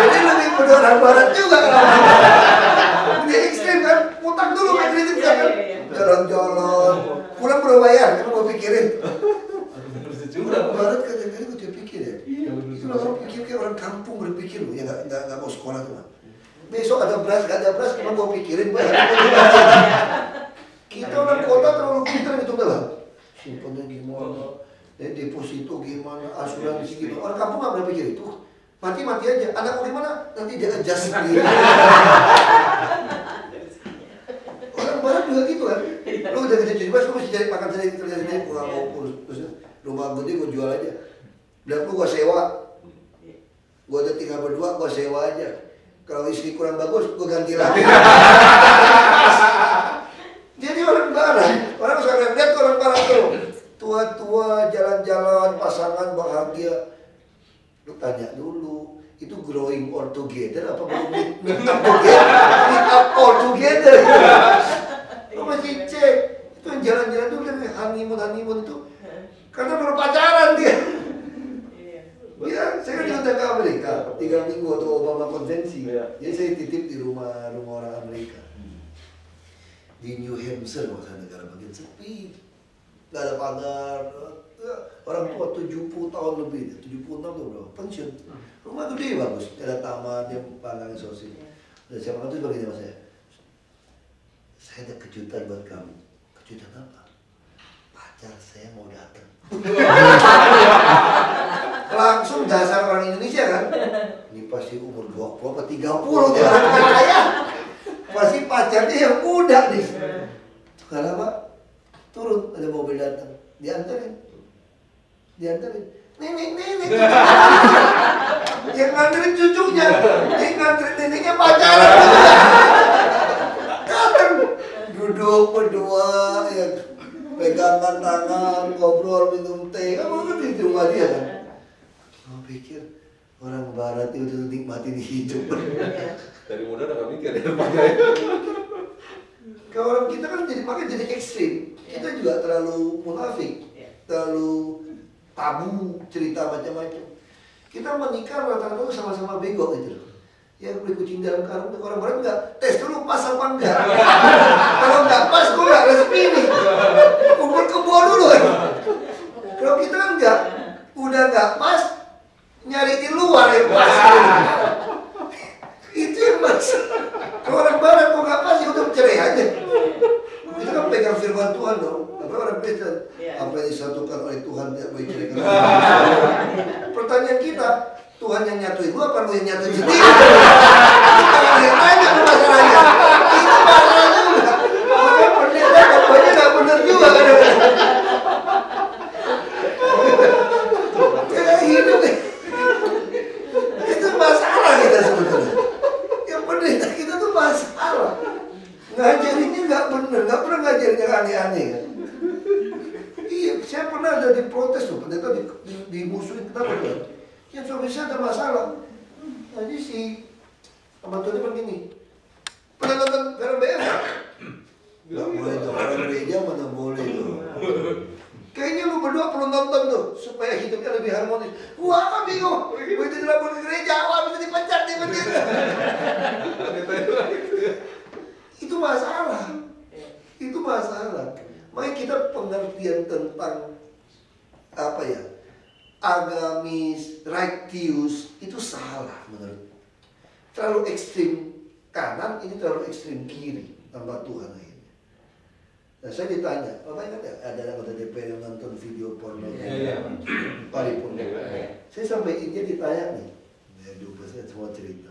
Jadi lebih pada orang Barat juga kan? Ini ekstrim kan? Ngutang dulu pakai kredit card kan? Jalan-jalan, pulang belum bayar. mikir loh, ya nggak mau sekolah tuh Bang. Besok ada beras, gak ada beras, emang gue pikirin Bang. Kita orang kota terlalu pintar gitu Bang. Simpannya gimana, deposito gimana, asuransi gimana. Orang kampung nggak pernah pikir itu. Mati-mati aja, anak mau gimana, nanti dia adjust sendiri. Orang barat juga gitu kan. Lu udah kerja jadi bos, lu mesti cari makan sendiri, kerja sendiri, gua mau urus. Rumah gue gue jual aja. Dan gue sewa. Gue udah tinggal berdua, gue sewa aja. Kalau istri kurang bagus, gue ganti lagi. Jadi orang barat, orang sekarang lihat orang barat tuh. Tua-tua, jalan-jalan, pasangan bahagia. Lu tanya dulu, itu growing all together apa belum meet up together? Meet up all together. Lu masih cek, itu yang jalan-jalan dulu kan honeymoon itu. Karena baru pacaran dia. Ya, saya kan diundang ke Amerika 3 minggu waktu Obama konvensi. Jadi saya titip di rumah orang Amerika. Di New Hampshire, negara bagian sepi. Gak ada pagar. Orang tua 70 tahun lebih, 76 tuh bro, pensiun. Rumah gede bagus, ada taman, dia pandangan sosial. Dan siapa itu begini sama saya ada kejutan buat kamu. Kejutan apa? Pacar saya mau datang. Langsung dasar orang Indonesia kan? Ini pasti umur 20 atau 30 dia orang kaya. Pasti pacarnya yang muda nih. Sekarang Pak, turun ada mobil datang, diantarin. Nenek. Yang nganterin cucunya, yang nganterin neneknya pacaran. Datang, duduk berdua, ya, pegangan tangan, ngobrol, minum teh, kamu kan di rumah dia kan. Kamu pikir orang barat itu nikmatin hidup. Dari muda udah gak mikir ya depannya. Kalau orang kita kan makanya jadi ekstrim. Kita juga terlalu munafik, terlalu tabu cerita macam-macam. Kita menikah rata-rata sama-sama bego gitu loh. Ya beli kucing dalam karung, orang barat enggak tes dulu pas apa enggak. Kalau enggak pas gue enggak resmi nih. Kumpul kebo dulu kan. Kalau kita kan enggak, udah enggak pas nyari di luar yang pas. Itu yang pas. Kalau orang barat kok enggak pas ya udah cerai aja. Kita kan pegang firman Tuhan dong. Apa orang Kristen? Apa yang disatukan oleh Tuhan tidak boleh ceraikan. Pertanyaan kita, Tuhan yang nyatuin gua apa lu yang nyatuin sendiri? Kalau yang nanya masalahnya, itu masalahnya udah. Maka pendeta katanya nggak benar juga kadang-kadang. Kayak hidup nih. Itu masalah kita sebetulnya. Yang pendeta kita tuh masalah. Ngajarinnya nggak benar, nggak pernah ngajarin yang aneh-aneh kan. Iya, saya pernah ada diprotes tuh, pendeta dimusuhin, kenapa kan? Ya suami saya ada masalah. Jadi si pembantunya begini, pernah nonton film BM? Nggak boleh tuh, orang gereja mana boleh tuh. Kayaknya lu berdua perlu nonton tuh, supaya hidupnya lebih harmonis. Wah, bingung, begitu dilapor ke gereja, wah bisa dipecat. Itu masalah. Itu masalah. Makanya kita pengertian tentang apa ya, agamis, righteous itu salah menurut. Terlalu ekstrim kanan, ini terlalu ekstrim kiri tanpa Tuhan akhirnya. Nah saya ditanya, Bapak ingat ya ada anggota DPR yang nonton video porno paripurna. Saya sampai India ditanya nih, ya saya semua cerita.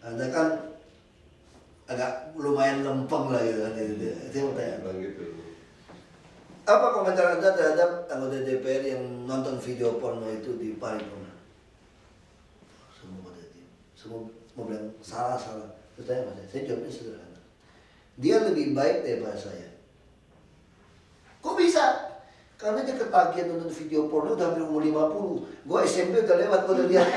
Anda kan agak lumayan lempeng lah gitu kan. Saya mau tanya gitu. Apa komentar Anda terhadap anggota DPR yang nonton video porno itu di paripurna? Semua pada diam. Semua mau bilang salah. Terus saya jawabnya sederhana. Dia lebih baik daripada saya. Kok bisa? Karena dia ketagihan nonton video porno udah hampir umur 50. Gue SMP udah lewat, gue udah lihat.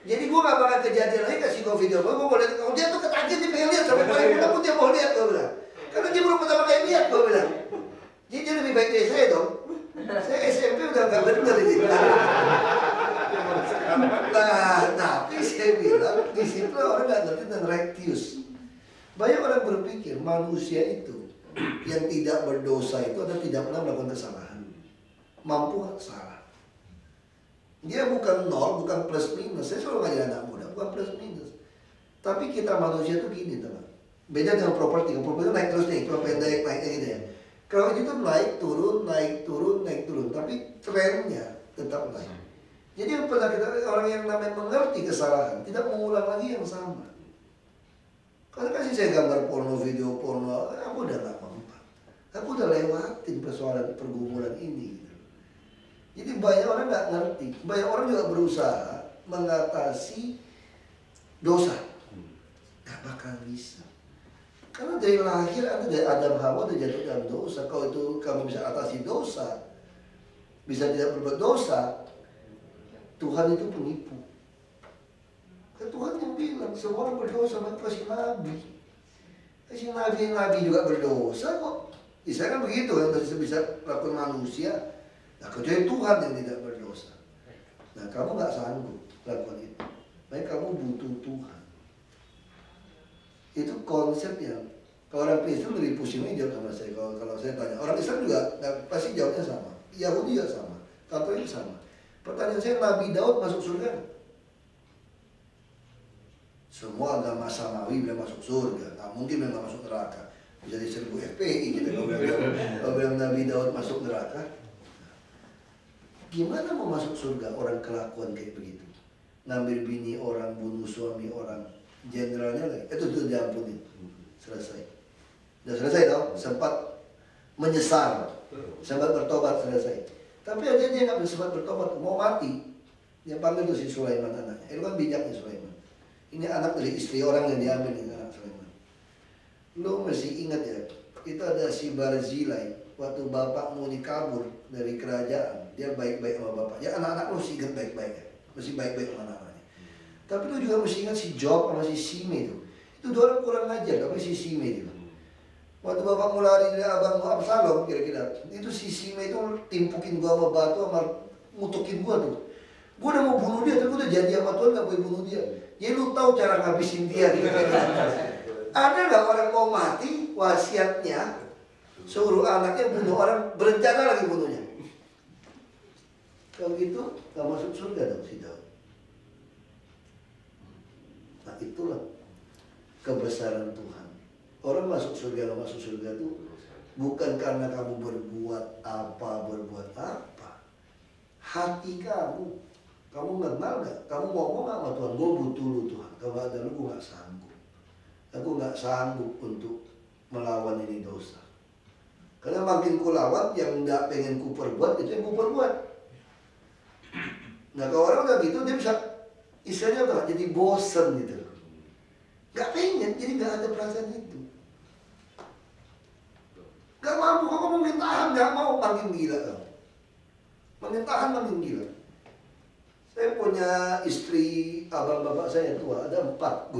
Jadi gue gak bakal kejadian lagi kasih gue video porno. Gue mau lihat, kalau dia tuh ketagihan dia pengen lihat sampai paripurna pun dia mau lihat, gue bilang. Karena dia belum pertama kali lihat, gue bilang. Jadi dia lebih baik dari saya dong. Saya SMP udah gak bener ini. Nah, tapi saya bilang disiplin orang gak ngerti tentang righteous. Banyak orang berpikir manusia itu yang tidak berdosa itu adalah tidak pernah melakukan kesalahan. Mampu salah. Dia bukan nol, bukan plus minus. Saya selalu ngajarin anak muda, bukan plus minus. Tapi kita manusia tuh gini teman. Beda dengan properti naik terus nih, kalau pendek naiknya gitu ya. Kalau itu tuh naik turun, naik turun, naik turun. Tapi trennya tetap naik. Jadi yang pernah kita, orang yang namanya mengerti kesalahan, tidak mengulang lagi yang sama. Kalau kasih saya gambar porno, video porno, aku udah gak mempan. Aku udah lewatin persoalan pergumulan ini. Gitu. Jadi banyak orang gak ngerti. Banyak orang juga berusaha mengatasi dosa. Gak bakal bisa. Karena dari lahir Anda dari Adam Hawa udah jatuh dalam dosa. Kalau itu kamu bisa atasi dosa, bisa tidak berbuat dosa, Tuhan itu penipu. Tuhan yang bilang semua orang berdosa, maka kasih nabi. Kasih nabi juga berdosa kok. Saya kan begitu kan, masih bisa lakukan manusia. Nah kecuali Tuhan yang tidak berdosa. Nah kamu nggak sanggup lakukan itu. Baik kamu butuh Tuhan. Itu konsep yang kalau orang Kristen lebih pusing aja jawab sama saya. Kalau saya tanya orang Islam juga pasti jawabnya sama. Yahudi juga sama. Katolik sama. Pertanyaan saya, Nabi Daud masuk surga? Semua agama samawi bilang masuk surga, nah, mungkin bilang masuk neraka. Bisa diserbu FPI gitu kalau bilang Nabi Daud masuk neraka. Gimana mau masuk surga orang kelakuan kayak begitu? Ngambil bini orang, bunuh suami orang, jenderalnya lagi. Itu diampuni. Selesai. Udah selesai tau? Sempat menyesal, sempat bertobat, selesai. Tapi aja dia nggak sempat bertobat, mau mati. Dia panggil tuh si Sulaiman anaknya. Itu kan bijaknya Sulaiman. Ini anak dari istri orang yang diambil, ini anak Sulaiman. Lo mesti ingat ya, itu ada si Barzilai. Waktu bapakmu kabur dari kerajaan, dia baik-baik sama bapak. Ya anak-anak lo mesti ingat baik-baik ya. Mesti baik-baik sama anak-anaknya. Tapi lo juga mesti ingat si Job sama si Sime itu. Itu dua orang kurang ajar, tapi si Sime itu. Waktu bapakmu lari dari abangmu Absalom, kira-kira. Itu si Sime itu timpukin gua sama batu, sama ngutukin gua tuh. Gua udah mau bunuh dia, tapi gua udah janji sama Tuhan gak boleh bunuh dia. Jadi lu tahu cara ngabisin dia gitu. Ada nggak orang mau mati wasiatnya suruh anaknya bunuh orang, berencana lagi bunuhnya. Kalau gitu nggak masuk surga dong si Daud. Nah itulah kebesaran Tuhan. Orang masuk surga nggak masuk surga itu bukan karena kamu berbuat apa. Hati kamu. Kamu kenal gak? Kamu ngomong gak sama Tuhan? Gue butuh lu Tuhan. Kalau ada lu gue gak sanggup. Aku gak sanggup untuk melawan ini dosa. Karena makin ku lawan, yang gak pengen ku perbuat, itu yang ku perbuat. Nah kalau orang udah gitu, dia bisa istilahnya apa? Jadi bosen gitu. Gak pengen, jadi gak ada perasaan itu. Gak mampu, kok mungkin tahan, gak mau, makin gila. Makin tahan, makin gila. Saya punya istri, abang bapak saya tua, ada 4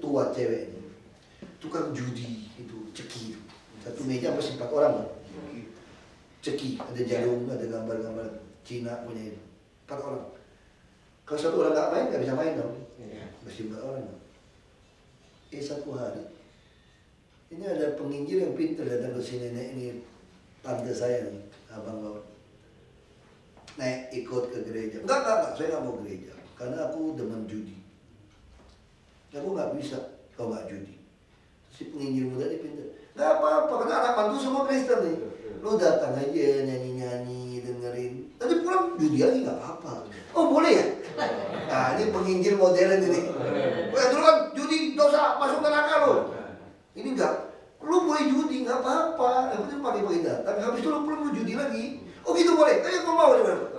tua cewek ini. Tukang judi, itu ceki. Satu meja pasti 4 orang lah. Ceki, ada jarum, ada gambar-gambar Cina punya itu. 4 orang. Kalau satu orang nggak main, nggak bisa main dong. Mesti 4 orang. Satu hari, ini ada penginjil yang pintar datang ke sini, ini tante saya nih, abang bapak. Naik ikut ke gereja. Enggak, saya nggak mau gereja. Karena aku demen judi. Aku nggak bisa kalau nggak judi. Si penginjil muda ini pintar. Nggak apa-apa, karena anak mantu semua Kristen nih. Lu datang aja nyanyi-nyanyi, dengerin. Nanti pulang judi lagi nggak apa-apa. Oh boleh ya? Nah ini penginjil modern ini. Wah dulu kan judi dosa, masuk neraka lo. Ini enggak. Lu boleh judi nggak apa-apa. Yang penting pakai datang. Habis itu lu pulang lu judi lagi. Oh gitu boleh, ayo kau mau di mana?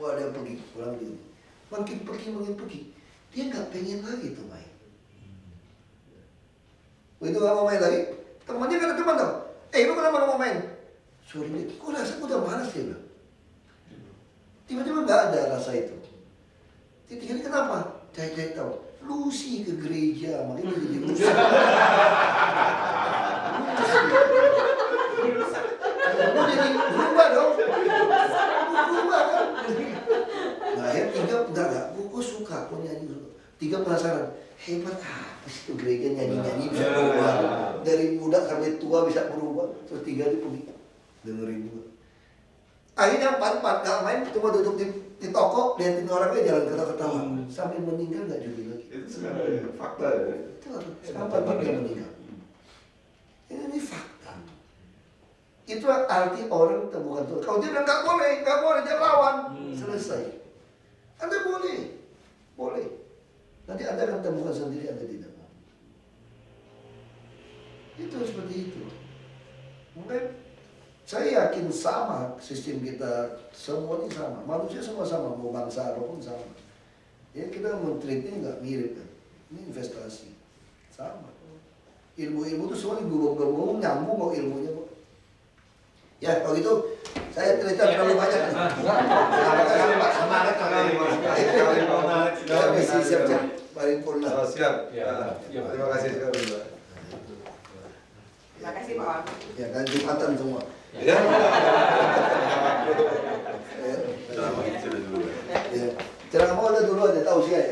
Wah dia pergi, pulang gitu. Makin pergi. Dia nggak pengen lagi tuh main. Begitu nggak mau main lagi, temannya kan ada teman tau. Lu kenapa nggak mau main? Sorry nih, kok rasa aku udah malas ya bilang. Tiba-tiba nggak ada rasa itu. Tiba-tiba kenapa? Cari tahu. Lucy ke gereja, makanya jadi Lucy. Aku jadi berubah dong. Berubah kan. Nah akhirnya 3 enggak. Aku suka, aku nyanyi. 3 penasaran. Hebat apa sih itu gereja nyanyi-nyanyi bisa berubah. Dari muda sampai tua bisa berubah. Terus 3 itu pergi. Dengerin juga. Akhirnya 4 nggak main, cuma duduk di toko, liatin orangnya jalan ketawa-ketawa. Sampai meninggal nggak judi lagi. Itu sebenarnya fakta ya. Sampai dia meninggal. Ini fakta. Itu arti orang temukan Tuhan. Kalau dia bilang nggak boleh, dia lawan. Selesai. Anda boleh. Nanti Anda akan temukan sendiri, Anda tidak mau. Itu seperti itu. Mungkin saya yakin sama sistem kita, semua ini sama. Manusia semua sama, mau bangsa apapun sama. Ya kita men-treatnya nggak mirip kan. Ini investasi, sama. Ilmu-ilmu itu semua digulung-gulung, nyambung kok ilmunya kok. Ya kalau gitu, saya cerita terlalu banyak. Semangat kali. Saya mesti siap-siap paripurna. Oh, siap. Terima kasih sekali, Mbak. Terima kasih Pak. Ya kan Jumatan semua. Ya. Ya. Ceramah udah dulu aja tahu sih ya.